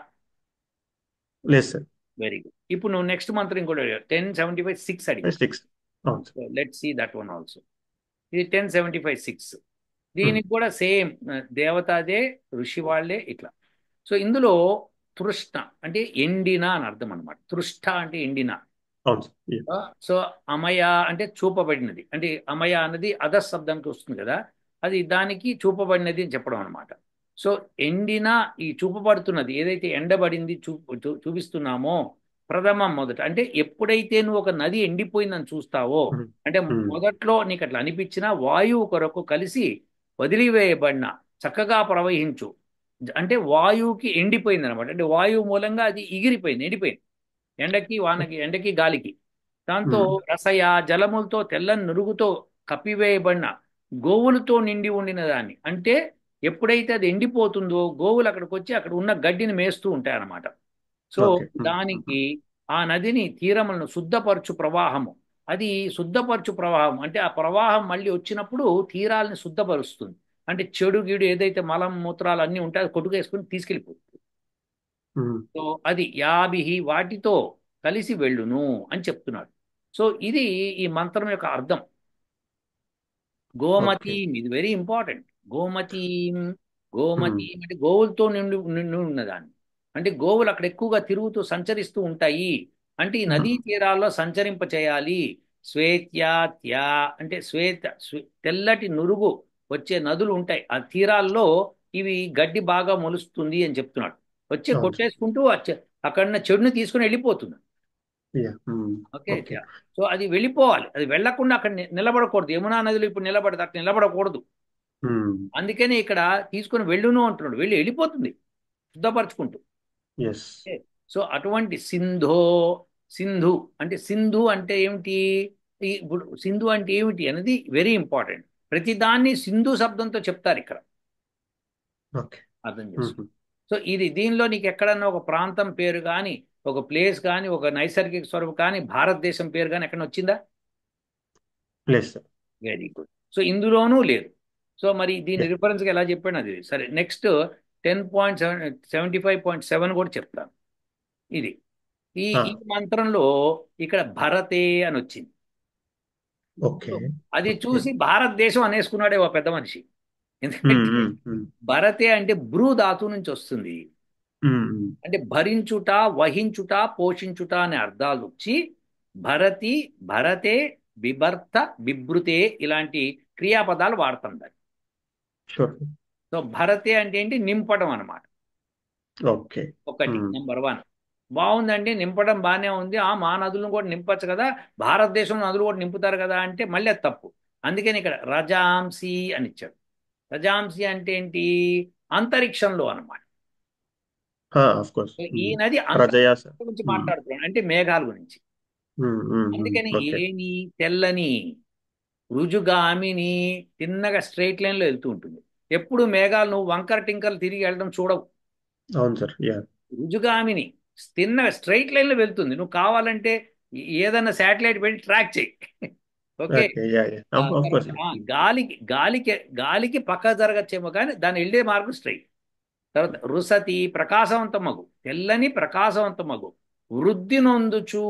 లేదు సార్. Very good. ఇప్పుడు నువ్వు నెక్స్ట్ మంత్రం కూడా 1075 6 అడిగావు. సిక్స్. అవును sir. Let see that one also. ఇది 1075 6. ఉమ్, దీనికి కూడా సేమ్ దేవతాదే, ఋషి వాళ్ళే ఇట్లా. సో ఇందులో తృష్ణ అంటే ఎండిన అని అర్థం అనమాట. తృష్ట అంటే ఎండిన. అవును సార్. యా. సో అమయ అంటే చూపబడినది, అంటే అమయ అన్నది అధస్ శబ్దంకి వస్తుంది కదా, అది దానికి చూపబడినది అని చెప్పడం అనమాట. సో ఎండిన ఈ చూపబడుతున్నది ఏదైతే ఎండబడింది చూపిస్తున్నామో ప్రథమం మొదట, అంటే ఎప్పుడైతే నువ్వు ఒక నది ఎండిపోయిందని చూస్తావో, ఉమ్, అంటే ఉమ్, మొదట్లో నీకు అట్లా అనిపించిన వాయువు కొరకు కలిసి వదిలివేయబడిన చక్కగా ప్రవహించు, అంటే వాయువుకి ఎండిపోయింది అనమాట. అంటే వాయువు మూలంగా అది ఎగిరిపోయింది, ఎండిపోయింది. ఎండకి వానకి, ఎండకి గాలికి. దాంతో ఉమ్, రసయ జలములతో తెల్లని నురుగుతో కప్పివేయబడిన గోవులతో నిండి ఉండిన దాన్ని, అంటే ఎప్పుడైతే అది ఎండిపోతుందో గోవులు అక్కడికి వచ్చి అక్కడ ఉన్న గడ్డిని మేస్తూ ఉంటాయి అన్నమాట. So okay. దానికి ఆ నదిని తీరములను శుద్ధపరచు ప్రవాహము, అది శుద్ధపరచు ప్రవాహం అంటే ఆ ప్రవాహం మళ్ళీ వచ్చినప్పుడు తీరాలని శుద్ధపరుస్తుంది. అంటే చెడు గీడు ఏదైతే మలం మూత్రాలు అన్నీ ఉంటాయో అది కొట్టుకేసుకుని తీసుకెళ్ళిపోతుంది. ఉమ్, సో అది యాభిహి వాటితో కలిసి వెళ్ళును అని చెప్తున్నాడు. సో ఇది ఈ మంత్రం యొక్క అర్థం. ఓకే. గోమతీం, ఇది వెరీ ఇంపార్టెంట్. గోమతీం, ఉమ్, గోమతీం అంటే గోవులతో నిండి నిండి ఉన్నదాన్ని. అంటే గోవులు అక్కడ ఎక్కువగా తిరుగుతూ సంచరిస్తూ ఉంటాయి. అంటే ఈ ఉమ్, నదీ తీరాల్లో సంచరింప చేయాలి. శ్వేత్యా అంటే తెల్లటి నురుగు వచ్చే నదులు ఉంటాయి ఆ తీరాల్లో, ఇవి గడ్డి బాగా మొలుస్తుంది అని చెప్తున్నాడు. వచ్చి అవును సార్. కొట్టేసుకుంటూ అక్కడున్న చెడుని తీసుకుని వెళ్ళిపోతుంది. యా. ఓకే. ఓకే. సో అది వెళ్ళిపోవాలి, అది వెళ్ళకుండా అక్కడ నిలబడకూడదు. యమునా నదిలో ఇప్పుడు నిలబడదు, అక్కడ నిలబడకూడదు. అందుకని ఇక్కడ తీసుకుని వెళ్ళును అంటున్నాడు. వెళ్ళిపోతుంది శుద్ధపరచుకుంటూ. ఎస్. ఓకే. సో అటువంటి సింధు అంటే సింధు అంటే ఏమిటి? ఇప్పుడు సింధు అంటే ఏమిటి అనేది వెరీ ఇంపార్టెంట్. ప్రతిదాన్ని సింధు శబ్దంతో చెప్తారు ఇక్కడ, ఓకే. అర్థం చేసుకో. సో ఇది దీనిలో నీకు ఎక్కడన్నా ఒక ప్రాంతం పేరు కానీ, ఒక ప్లేస్ కానీ, ఒక నైసర్గిక స్వరూపం కానీ, భారతదేశం పేరు కానీ ఎక్కడ వచ్చిందా? లేదు సార్. Very good. సో ఇందులోనూ లేదు. సో మరి దీని యా. రిఫరెన్స్గా ఎలా చెప్పాను అది సరే. నెక్స్ట్ 10.75.7 కూడా చెప్తాను. ఇది ఈ ఈ మంత్రంలో ఇక్కడ భరతే అని వచ్చింది. ఓకే. సో అది ఓకే. చూసి భారతదేశం అనేసుకున్నాడే ఓ పెద్ద మనిషి. ఎందుకంటే భరతే అంటే భ్రూ ధాతు నుంచి వస్తుంది. అంటే భరించుట, వహించుట, పోషించుట అనే అర్థాలు వచ్చి భరతి, భరతే, బిభర్త, బిభృతే ఇలాంటి క్రియాపదాలు వాడతాం దాన్ని. షూర్. సో భరతే అంటే ఏంటి? నింపడం అన్నమాట. ఓకే. ఒకటి నెంబర్ వన్. బాగుందండి, నింపడం బాగానే ఉంది. మా నదులను కూడా నింపచ్చు కదా, భారతదేశం నదులు కూడా నింపుతారు కదా అంటే మళ్ళీ అది తప్పు. అందుకని ఇక్కడ రజాంసి అని ఇచ్చాడు. రజాంసి అంటే ఏంటి? అంతరిక్షంలో అన్నమాట. Of course. ఈ నది రజయా అంతరిక్షం సార్. గురించి మాట్లాడుతున్నాడు, అంటే మేఘాల గురించి. అందుకని ఓకే. ఏని, తెల్లని, రుజుగామిని, తిన్నగా స్ట్రైట్ లైన్ లో వెళ్తూ ఉంటుంది. ఎప్పుడు మేఘాలు నువ్వు వంకర టింకర్లు తిరిగి వెళ్ళడం చూడవు. అవును సార్. యా. రుజుగామిని తిన్నగా స్ట్రైట్ లైన్ లో వెళ్తుంది. నువ్వు కావాలంటే ఏదన్నా శాటిలైట్ పెట్టి ట్రాక్ చేయి. Okay. Okay. Yeah, yeah. Of తర్వాత కోర్స్. గాలికి పక్క జరగచ్చేమో కానీ దాని వెళ్ళే మార్గం స్ట్రైట్. తర్వాత రుసతి, ప్రకాశవంతమగు, తెల్లని ప్రకాశవంతమగు, వృద్ధి నొందుచు,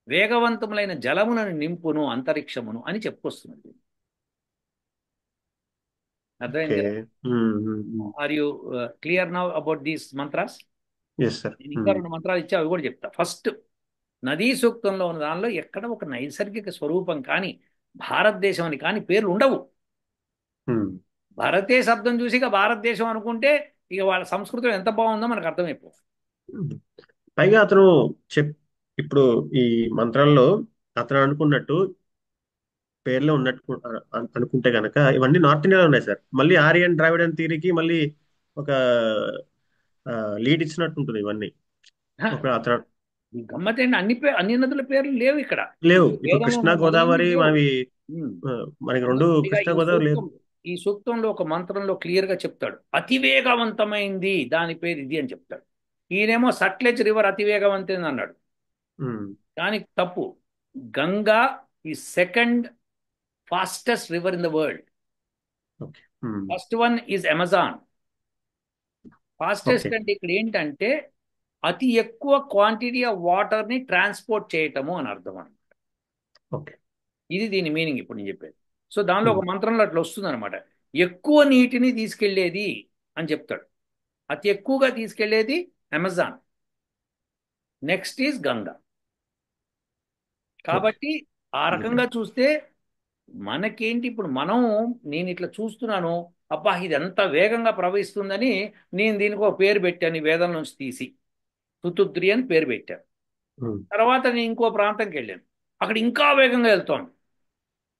వేగవంతములైన జలములను నింపును అంతరిక్షమును అని చెప్పుకొస్తున్నది. అర్థమైంది ఓకే. కదా? Are you clear now about these mantras? Yes sir. నేను ఇంకా రెండు మంత్రాలు ఇచ్చా, అవి కూడా చెప్తా. ఫస్ట్, నదీ సూక్తంలో ఉన్న దానిలో ఎక్కడ ఒక నైసర్గిక స్వరూపం కానీ, భారతదేశం అని కానీ పేర్లు ఉండవు. భారతే శబ్దం చూసి ఇక భారతదేశం అనుకుంటే ఇక వాళ్ళ సంస్కృతం ఎంత బాగుందో మనకు అర్థమైపోతుంది. పైగా అతను చెప్ ఇప్పుడు ఈ మంత్రాల్లో అతను అనుకున్నట్టు పేర్లో ఉన్నట్టు అనుకుంటే గనక ఇవన్నీ నార్త్ ఇండియాలో ఉన్నాయి సార్. మళ్ళీ ఆరియన్ ద్రావిడన్ థియరీకి మళ్ళీ ఒక లీడ్ ఇచ్చినట్టు ఉంటుంది ఇవన్నీ. ఒక అతను ఈ గమ్మత్ ఏంటి, అన్ని నదుల పేర్లు లేవు ఇక్కడ. లేవు. ఇప్పుడు ఇప్పుడు వేదంలో కృష్ణా ఉన్న నదులన్నీ గోదావరి లేవు. మనవి ఉమ్. మనకి రెండు పైగా కృష్ణా గోదావరి లేదు. ఈ సూక్తంలో ఒక మంత్రంలో క్లియర్ గా చెప్తాడు, అతివేగవంతమైంది దాని పేరు ఇది అని చెప్తాడు. ఈయనేమో సట్లెజ్ రివర్ అతివేగవంతమైంది అన్నాడు, ఉమ్, కానీ తప్పు. గంగా ఈ second fastest river in the world. Okay. Um, first one is Amazon. Okay. Fastest అంటే ఇక్కడ ఏంటంటే అతి ఎక్కువ క్వాంటిటీ ఆఫ్ వాటర్ ని ట్రాన్స్పోర్ట్ చేయటము అని అర్థం అన్నమాట. ఓకే. ఇది దీని మీనింగ్ ఇప్పుడు నేను చెప్పేది. సో దానిలో ఒక ఉమ్, మంత్రంలో అట్లా వస్తుంది అనమాట. ఎక్కువ నీటిని తీసుకెళ్లేది అని చెప్తాడు. అతి ఎక్కువగా తీసుకెళ్లేది Amazon, next is Ganga. Okay. కాబట్టి ఆ రకంగా చూస్తే మనకేంటి ఇప్పుడు నేను ఇట్లా చూస్తున్నాను, అబ్బా ఇది ఎంత వేగంగా ప్రవహిస్తుందని నేను దీనికి ఒక పేరు పెట్టాను, ఈ వేదం నుంచి తీసి తుతుద్రి అని పేరు పెట్టాను. ఉమ్, తర్వాత నేను ఇంకో ప్రాంతంకి వెళ్ళాను, అక్కడ ఇంకా వేగంగా వెళ్తోంది.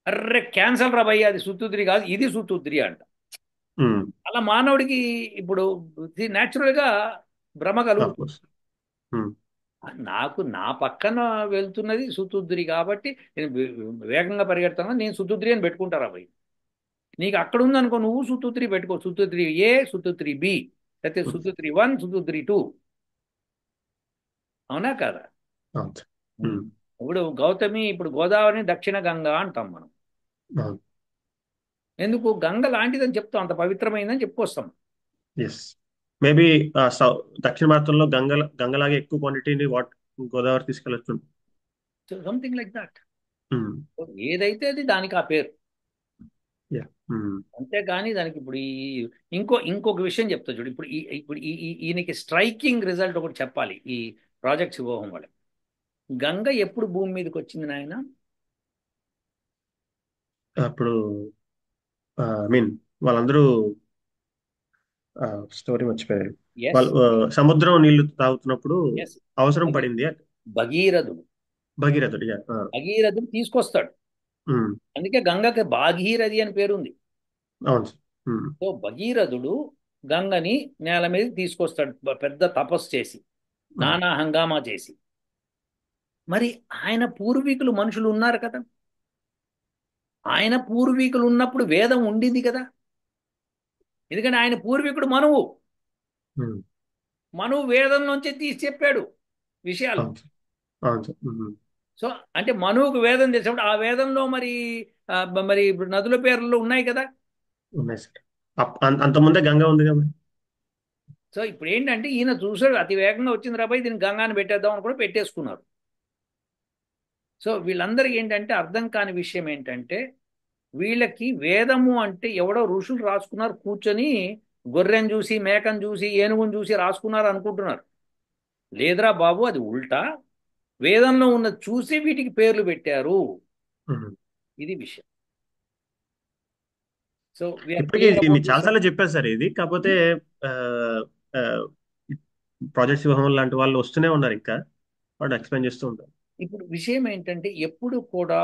అర్రే క్యాన్సల్ రా భయ్య, అది సుతుద్రి కాదు ఇది సుతుద్రి అంట. ఉమ్, అలా మానవుడికి ఇప్పుడు న్యాచురల్ గా భ్రమ ఆఫ్ కలుగుతుంది. కోర్స్. ఉమ్, నా పక్కన వెళ్తున్నది సుతుద్రి కాబట్టి నేను వేగంగా పరిగెడతాను, నేను సుతుద్రి అని పెట్టుకుంటారా భయ్. నీకు అక్కడ ఉందనుకో, నువ్వు సుతుత్రి పెట్టుకో, సుతుత్రి ఏ, సుతుత్రి బి, లేకపోతే ఉమ్, సుతుత్రి 1, సుతుత్రి 2. అవునా కదా? అవును సార్. ఉమ్, ఇప్పుడు గౌతమి, ఇప్పుడు గోదావరిని దక్షిణ గంగా అంటాం మనం. అవును. ఎందుకు? గంగ లాంటిదని చెప్తాం, అంత పవిత్రమైందని చెప్పుకొస్తాం. ఎస్. మేబీ దక్షిణ భారతంలో గంగలాగే ఎక్కువ క్వాంటిటీని గోదావరి తీసుకెళ్ళచ్చు. Something like that. ఏదైతే అది దానికి ఆ పేరు. యా. అంతేగాని దానికి ఇప్పుడు ఇంకొక విషయం చెప్తా చూడు. ఇప్పుడు ఈయనకి స్ట్రైకింగ్ రిజల్ట్ ఒకటి చెప్పాలి ఈ ప్రాజెక్ట్ శివోహం వాళ్ళకి. గంగ ఎప్పుడు భూమి మీదకి వచ్చింది నాయన? అప్పుడు ఐ మీన్ వాళ్ళందరూ స్టోరీ మర్చిపోయారు. ఎస్, వాళ్ళు సముద్రం నీళ్లు తాగుతున్నప్పుడు ఎస్. అవసరం పడింది. భగీరథుడు. భగీరథుడు. యా. భగీరథుడు తీసుకొస్తాడు. అందుకే గంగకి భాగీరథి అని పేరుంది. అవును సార్. ఉమ్, సో భగీరథుడు గంగని నేల మీద తీసుకొస్తాడు, పెద్ద తపస్సు చేసి, అవును. నానా హంగామా చేసి. మరి ఆయన పూర్వీకులు మనుషులు ఉన్నారు కదా, ఆయన పూర్వీకులు ఉన్నప్పుడు వేదం ఉండింది కదా, ఎందుకంటే ఆయన పూర్వీకుడు మనువు. ఉమ్. మనువు వేదం నుంచే తీసి చెప్పాడు విషయాలు. అవును సార్. అవును సార్. సో అంటే మనువుకు వేదం తెలిసినప్పుడు ఆ వేదంలో మరి మరి ఇప్పుడు నదుల పేర్లు ఉన్నాయి కదా. ఉన్నాయి సార్. అంత ముందే గంగ ఉంది కదా మరి. సో ఇప్పుడు ఏంటంటే ఈయన చూసాడు అతి వేగంగా వచ్చింది రాబోయి దీన్ని గంగాని పెట్టేద్దాం అని కూడా పెట్టేసుకున్నారు. సో వీళ్ళందరికీ ఏంటంటే అర్థం కాని విషయం ఏంటంటే వీళ్ళకి వేదము అంటే ఎవడో ఋషులు రాసుకున్నారు కూర్చొని, గొర్రెను చూసి మేకను చూసి ఏనుగును చూసి రాసుకున్నారు అనుకుంటున్నారు. లేదురా బాబు అది ఉల్టా. వేదంలో ఉన్నది చూసి వీటికి పేర్లు పెట్టారు. ఉమ్. ఇది విషయం. సో వీఆర్ ఇప్పటికీ క్లియర్ మీరు అబౌట్ దిస్. చాలాసార్లు చెప్పారు సార్ ఇది. కాకపోతే ఆ, ఆ, ప్రాజెక్ట్ సింహం లాంటి వాళ్ళు వస్తూనే ఉన్నారు ఇంకా. వాళ్ళు ఎక్స్ప్లెయిన్ చేస్తూ ఉంటారు. ఇప్పుడు విషయం ఏంటంటే ఎప్పుడు కూడా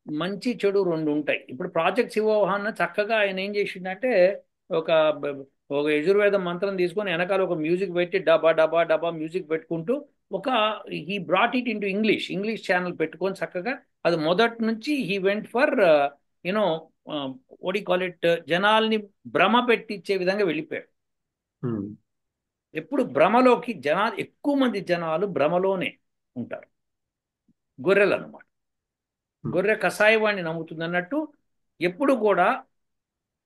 మంచి చెడు రెండు ఉంటాయి. ఇప్పుడు ప్రాజెక్ట్ శివోహాన్న చక్కగా ఆయన ఏం చేసిందంటే ఒక ఒక యజుర్వేదం మంత్రం తీసుకొని వెనకాల ఒక మ్యూజిక్ పెట్టి డబా డబా డబా మ్యూజిక్ పెట్టుకుంటూ ఒక he brought it into English English channel పెట్టుకొని చక్కగా అది మొదటి నుంచి హీ వెంట్ ఫర్ యునో ఓడి కాల్ ఇట్ జనాల్ని భ్రమ పెట్టించే విధంగా వెళ్ళిపోయాడు. ఉమ్. ఎప్పుడు భ్రమలోకి జనాలు ఎక్కువ మంది జనాలు భ్రమలోనే ఉంటారు. గొర్రెలు అన్నమాట. ఉమ్. గొర్రె కషాయవాడిని నమ్ముతుంది అన్నట్టు ఎప్పుడు కూడా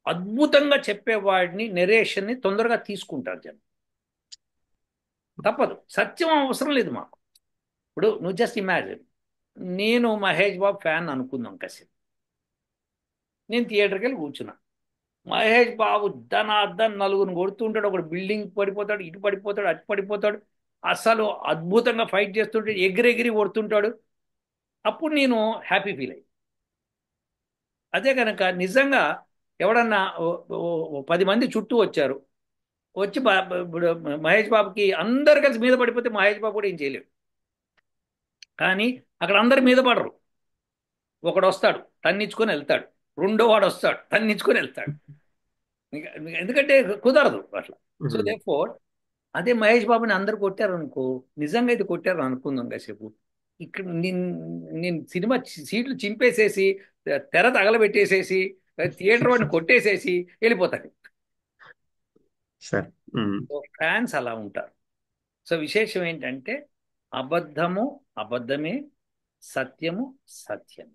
అద్భుతంగా చెప్పేవాడిని నెరేషన్ని తొందరగా తీసుకుంటారు జనం. తప్పదు, సత్యం అవసరం లేదు మాకు. ఇప్పుడు నువ్వు జస్ట్ ఇమాజిన్, నేను మహేష్ బాబు ఫ్యాన్ అనుకుందాం కాసేపు. నేను థియేటర్కి వెళ్ళి కూర్చున్నా. మహేష్ బాబు ధనార్దన్ నలుగురిని కొడుతుంటాడు, ఒకడు బిల్డింగ్ పడిపోతాడు, ఇటు పడిపోతాడు, అటు పడిపోతాడు, అసలు అద్భుతంగా ఫైట్ చేస్తుంటే ఎగిరెగిరి కొడుతుంటాడు. అప్పుడు నేను హ్యాపీ ఫీల్ అయ్యి. అదే కనుక నిజంగా ఎవడన్నా 10 మంది చుట్టూ వచ్చారు, వచ్చి ఇప్పుడు మహేష్ బాబుకి అందరు కలిసి మీద పడిపోతే మహేష్ బాబు కూడా ఏం చేయలేడు. కానీ అక్కడ అందరు మీద పడరు. ఒకడు వస్తాడు తన్నించుకొని వెళ్తాడు, రెండో వాడు వస్తాడు తన్నించుకొని వెళ్తాడు. ఎందుకంటే కుదరదు అట్లా. So um. దే ఫోర్ అదే మహేష్ బాబుని అందరు కొట్టారు అనుకో, నిజంగా ఇది కొట్టారు అనుకుందాం కాసేపు, ఇక్కడ నేను సినిమా సీట్లు చింపేసేసి తెర తగలబెట్టేసేసి థియేటర్ వాడిని కొట్టేసేసి వెళ్ళిపోతాడు. సార్. ఉమ్. సో ఫ్యాన్స్ అలా ఉంటారు. సో విశేషం ఏంటంటే అబద్ధము అబద్ధమే, సత్యము సత్యం.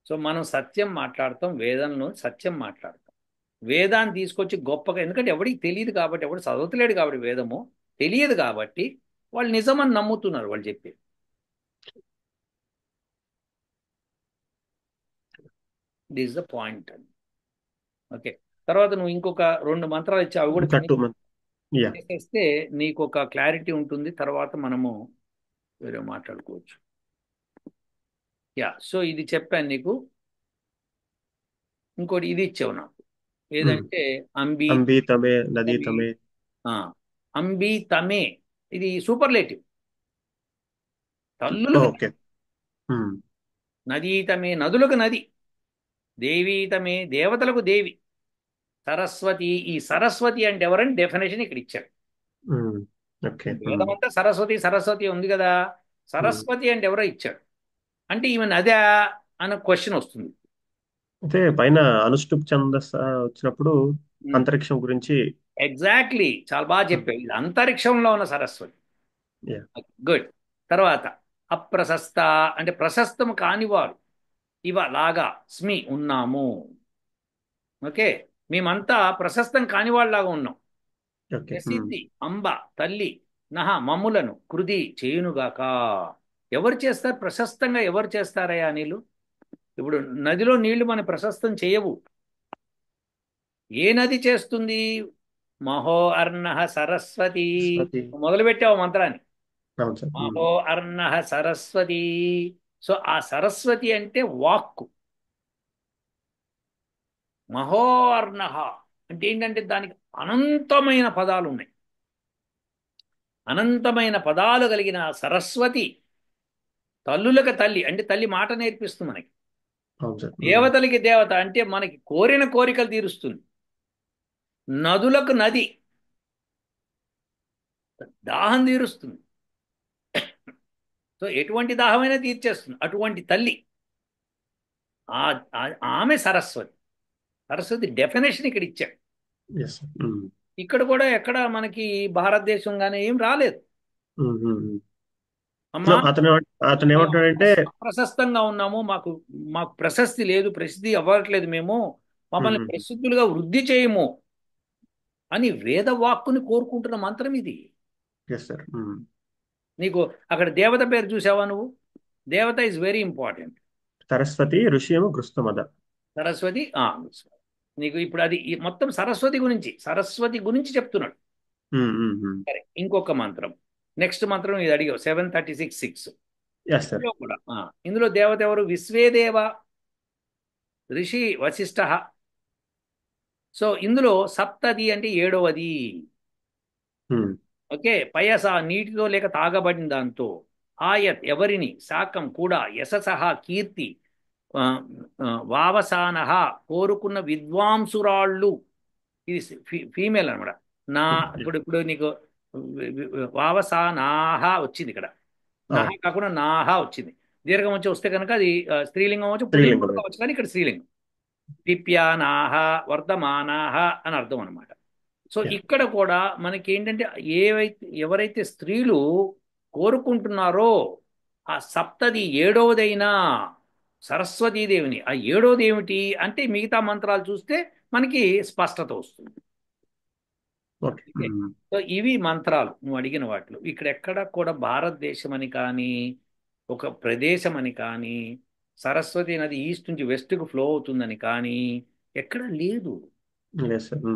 సో మనం సత్యం మాట్లాడతాం, వేదంలో సత్యం మాట్లాడతాం. వేదాన్ని తీసుకొచ్చి గొప్పగా, ఎందుకంటే ఎవడికి తెలియదు కాబట్టి, ఎవడు చదవట్లేడు కాబట్టి, వేదము తెలియదు కాబట్టి వాళ్ళు నిజమని నమ్ముతున్నారు వాళ్ళు చెప్పేది. దిస్ ద పాయింట్ అండి. ఓకే. తర్వాత నువ్వు ఇంకొక 2 మంత్రాలు ఇచ్చి అవి కూడా ఇంకా ఫినిష్ యా. చేసేస్తే నీకు ఒక క్లారిటీ ఉంటుంది. తర్వాత మనము వేరే మాట్లాడుకోవచ్చు. యా, సో ఇది చెప్పాను నీకు. ఇంకోటి ఇది ఇచ్చావు నాకు, ఏదంటే అంబి అంబి తమే నది తమి. తమే. ఆ, అంబి తమే, ఇది సూపర్లేటివ్. తల్లులకు ఓకే. ఉమ్. నదీ తమే, నదులకు నది. దేవీ తమే, దేవతలకు దేవి. సరస్వతి, ఈ సరస్వతి అంటే ఎవరని డెఫినేషన్ ఇక్కడ ఇచ్చాడు. ఉమ్. ఓకే. వేదం అంతా సరస్వతి సరస్వతి ఉంది కదా, సరస్వతి అంటే ఎవరో ఇచ్చాడు. అంటే ఈమె నదా అన్న క్వశ్చన్ వస్తుంది. అయితే పైన అనుష్టుప్ ఛందస్సు వచ్చినప్పుడు అంతరిక్షం గురించి. ఎగ్జాక్ట్లీ, చాలా బాగా చెప్పావు. ఇది అంతరిక్షంలో ఉన్న సరస్వతి. యా. గుడ్. తర్వాత అప్రశస్త అంటే ప్రశస్తము కానివారు, ఇవ లాగా స్మి ఉన్నాము. ఓకే, మేమంతా ప్రశస్తం కానివాళ్ళలాగా ఉన్నాం. ఓకే. ప్రసిద్ధి అంబ తల్లి, నహ మమ్ములను కృది చేయునుగాక. ఎవరు చేస్తారు ప్రశస్తంగా, ఎవరు చేస్తారయ్యా నీళ్ళు? ఇప్పుడు నదిలో నీళ్లు మన ప్రశస్తం చేయవు. ఏ నది చేస్తుంది? మహో అర్ణః సరస్వతి. సరస్వతి. మొదలుపెట్టావు మంత్రాన్ని. అవును సార్. మహో అర్ణః సరస్వతి. సో ఆ సరస్వతి అంటే వాక్కు. మహో అర్ణః అంటే ఏంటంటే దానికి అనంతమైన పదాలు ఉన్నాయి. అనంతమైన పదాలు కలిగిన సరస్వతి తల్లులకు తల్లి, అంటే తల్లి మాట నేర్పిస్తుంది మనకి. అవును సార్. దేవతలకి దేవత అంటే మనకి కోరిన కోరికలు తీరుస్తుంది. నదులకు నది, దాహం తీరుస్తుంది. సో ఎటువంటి దాహమైనా తీర్చేస్తుంది అటువంటి తల్లి. ఆమె సరస్వతి. సరస్వతి డెఫినేషన్ ఇక్కడ ఇచ్చాడు. ఎస్. ఇక్కడ కూడా ఎక్కడ మనకి భారతదేశం కానీ ఏం రాలేదు. ఉమ్, ఉమ్, ఉమ్. సో అమ్మా, అతను మేము ఏమంటాడంటే అప్రశస్తంగా ఉన్నాము, మాకు మాకు ప్రశస్తి లేదు, ప్రసిద్ధి అవ్వట్లేదు, మేము మమ్మల్ని ప్రసిద్ధులుగా వృద్ధి చేయము అని వేదవాక్కుని కోరుకుంటున్న మంత్రం ఇది. Yes sir. నీకు అక్కడ దేవత పేరు చూసావా నువ్వు? దేవత ఇస్ వెరీ ఇంపార్టెంట్. సరస్వతి ఋషి ఏమో గృస్తమద. సరస్వతి, నీకు ఇప్పుడు అది మొత్తం సరస్వతి గురించి చెప్తున్నాడు. సరే, ఇంకొక మంత్రం. నెక్స్ట్ మంత్రం ఇది అడిగావు, 736:6. Yes sir. ఇందులో కూడా ఇందులో దేవత ఎవరు? విశ్వేదేవ ఋషి వశిష్ఠ. సో ఇందులో సప్తది అంటే ఏడవది. ఓకే, పయస నీటితో లేక తాగబడిన దాంతో, ఆయత్ ఎవరిని, శాకం కూడా, యశసహ కీర్తి, ఆ, వావసానహ కోరుకున్న విద్వాంసురాళ్ళు. ఇది ఫీమేల్ అనమాట. నా ఇప్పుడు ఇప్పుడు నీకు వావసానాహ వచ్చింది ఇక్కడ, నహ కాకుండా నాహ వచ్చింది. దీర్ఘం వచ్చి వస్తే కనుక అది స్త్రీలింగం వచ్చి, పుల్లింగం కూడా స్త్రీలింగమే. కావచ్చు, కానీ ఇక్కడ స్త్రీలింగం. పిప్యానాహ వర్ధమానాహ అని అర్థం అనమాట. So Yeah. ఇక్కడ కూడా మనకి ఏంటంటే, ఎవరైతే స్త్రీలు కోరుకుంటున్నారో ఆ సప్తది ఏడవదైనా సరస్వతీదేవిని, ఆ ఏడోది ఏమిటి అంటే మిగతా మంత్రాలు చూస్తే మనకి స్పష్టత వస్తుంది. ఓకే. ఓకే, సో ఇవి మంత్రాలు నువ్వు అడిగిన వాటిలో. ఇక్కడ ఎక్కడ కూడా భారతదేశం అని కానీ, ఒక ప్రదేశం అని కానీ, సరస్వతి నది ఈస్ట్ నుంచి వెస్ట్కు ఫ్లో అవుతుందని కానీ ఎక్కడ లేదు. Yes sir.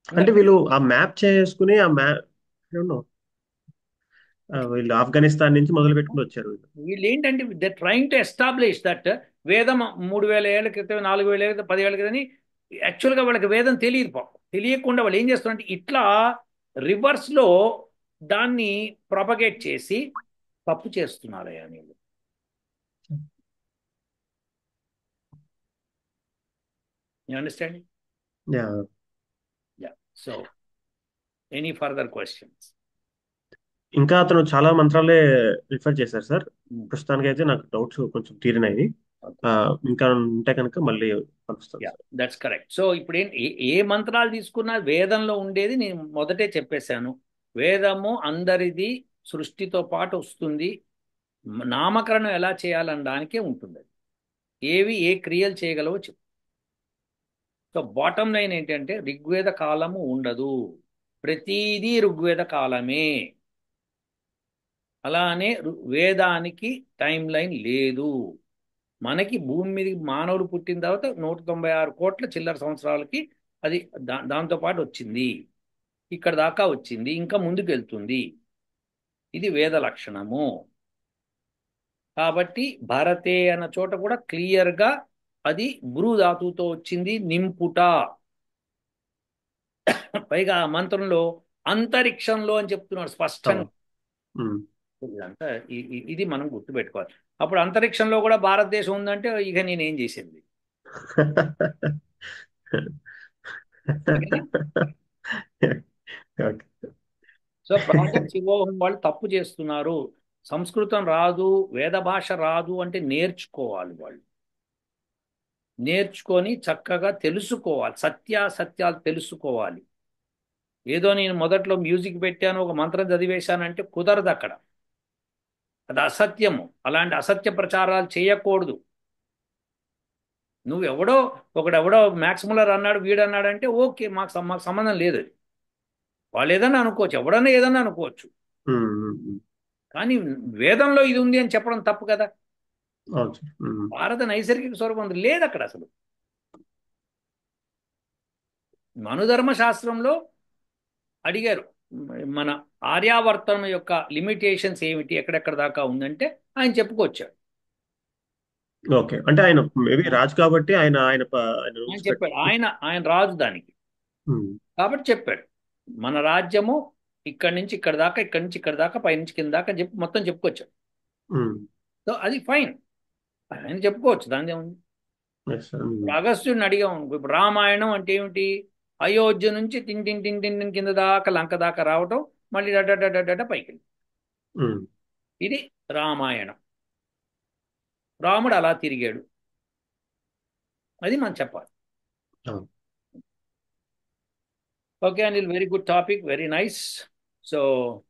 అంటే వీళ్ళు ఆ మ్యాప్ చేసుకుని ఆ మ్యాప్ వీళ్ళు ఆఫ్ఘనిస్తాన్ నుంచి మొదలు పెట్టుకుని వచ్చారు వీళ్ళు. వీళ్ళు ఏంటంటే they trying to establish that వేదం 3000 ఏళ్ల క్రితం, 4000 ఏళ్ళ క్రితం, 10,000 క్రితం. యాక్చువల్గా వాళ్ళకి వేదం తెలియదు పాపం. తెలియకుండా వాళ్ళు ఏం చేస్తున్నారంటే ఇట్లా రివర్స్లో దాన్ని ప్రొపగేట్ చేసి తప్పు చేస్తున్నారు అని. You understand? Yeah. Yeah. So any further questions? ఇంకా అతను చాలా మంత్రాలే రిఫర్ చేశారు సార్. ప్రస్తుతానికి అయితే నాకు డౌట్స్ కొంచెం తీరినాయి. ఆ, ఇంకా ఉంటే కనుక మళ్ళీ కలుస్తాను yeah, sir. That's correct. So ఇప్పుడు ఏ మంత్రాలు తీసుకున్నా వేదంలో ఉండేది నేను మొదటే చెప్పేశాను. వేదము అందరిది సృష్టితో పాటు వస్తుంది. నామకరణం ఎలా చేయాలనడానికే ఉంటుంది. ఏవి ఏ క్రియలు చేయగలవో చెప్పు. సో బాటమ్ లైన్ ఏంటంటే ఋగ్వేద కాలము ఉండదు, ప్రతిదీ ఋగ్వేద కాలమే. అలానే వేదానికి టైం లైన్ లేదు. మనకి భూమి మీద మానవుడు పుట్టిన తర్వాత 196 కోట్ల చిల్లర సంవత్సరాలకి అది దాంతో పాటు వచ్చింది. ఇక్కడ దాకా వచ్చింది, ఇంకా ముందుకు వెళ్తుంది. ఇది వేద లక్షణము. కాబట్టి భరతే అన్న చోట కూడా క్లియర్గా అది భ్రూ ధాతువుతో వచ్చింది, నింపుట. పైగా ఆ మంత్రంలో అంతరిక్షంలో అని చెప్తున్నాడు స్పష్టంగా. ఉమ్. ఇదంతా ఇది మనం గుర్తుపెట్టుకోవాలి. అప్పుడు అంతరిక్షంలో కూడా భారతదేశం ఉందంటే ఇక నేనేం చేసింది. ఓకే. సో ప్రాజెక్ట్ శివోహం వాళ్ళు తప్పు చేస్తున్నారు. సంస్కృతం రాదు, వేద భాష రాదు అంటే నేర్చుకోవాలి వాళ్ళు. నేర్చుకొని చక్కగా తెలుసుకోవాలి, సత్యాలు తెలుసుకోవాలి. ఏదో నేను మొదట్లో మ్యూజిక్ పెట్టాను, ఒక మంత్రం చదివేశానంటే కుదరదు అక్కడ. అది అసత్యము. అలాంటి అసత్య ప్రచారాలు చేయకూడదు. నువ్వెవడో ఒకడెవడో మ్యాక్స్ ముల్లర్ అన్నాడు, వీడు అన్నాడంటే ఓకే, మాకు సంబంధం లేదు. అది వాళ్ళు ఏదన్నా అనుకోవచ్చు, ఎవడన్నా ఏదన్నా అనుకోవచ్చు. కానీ వేదంలో ఇది ఉంది అని చెప్పడం తప్పు కదా. అవును సార్. భారత నైసర్గిక స్వరూపం లేదు అక్కడ అసలు. మనుధర్మ శాస్త్రంలో అడిగారు, మన ఆర్యావర్తనం యొక్క లిమిటేషన్స్ ఏమిటి, ఎక్కడెక్కడ దాకా ఉందంటే ఆయన చెప్పుకొచ్చాడు. ఓకే. అంటే ఆయన మేబీ రాజు కాబట్టి ఆయన ఆయన ఆయన ఆయన రూల్స్ చెప్పాడు, పెట్టుకుంటూ. ఆయన రాజు దానికి. కాబట్టి చెప్పాడు, మన రాజ్యము ఇక్కడి నుంచి ఇక్కడ దాకా, ఇక్కడి నుంచి ఇక్కడ దాకా, పైనుంచి కింద దాకా అని చెప్పి మొత్తం చెప్పుకొచ్చాడు. సో అది ఫైన్, ఆయన చెప్పుకోవచ్చు, దాని ఏముంది. ఇప్పుడు అగస్త్యుడిని అడిగాం, ఇప్పుడు రామాయణం అంటే ఏమిటి? అయోధ్య నుంచి టిన్ కింద దాకా లంక దాకా రావటం, మళ్ళీ డడ్డ పైకి వెళ్ళి, ఇది రామాయణం. రాముడు అలా తిరిగాడు, అది మనం చెప్పాలి. Okay Anil, very good topic, very nice. So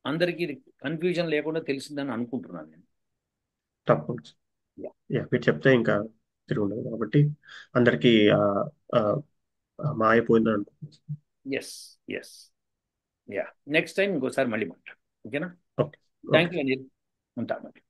అందరికీ ఇది కన్ఫ్యూజన్ లేకుండా తెలిసిందని అనుకుంటున్నాను నేను. తప్పకుండా. యా, మీరు చెప్తే ఇంకా తిరిగి ఉండదు కాబట్టి అందరికీ ఆ, ఆ, మాయపోయిందని అనుకుంటున్నాను. Yes, yes, yeah. Next time ఇంకోసారి మళ్ళీ మాట్లాడు. ఓకేనా? Okay. Okay. Thank you Anil. ఉంటా మరి.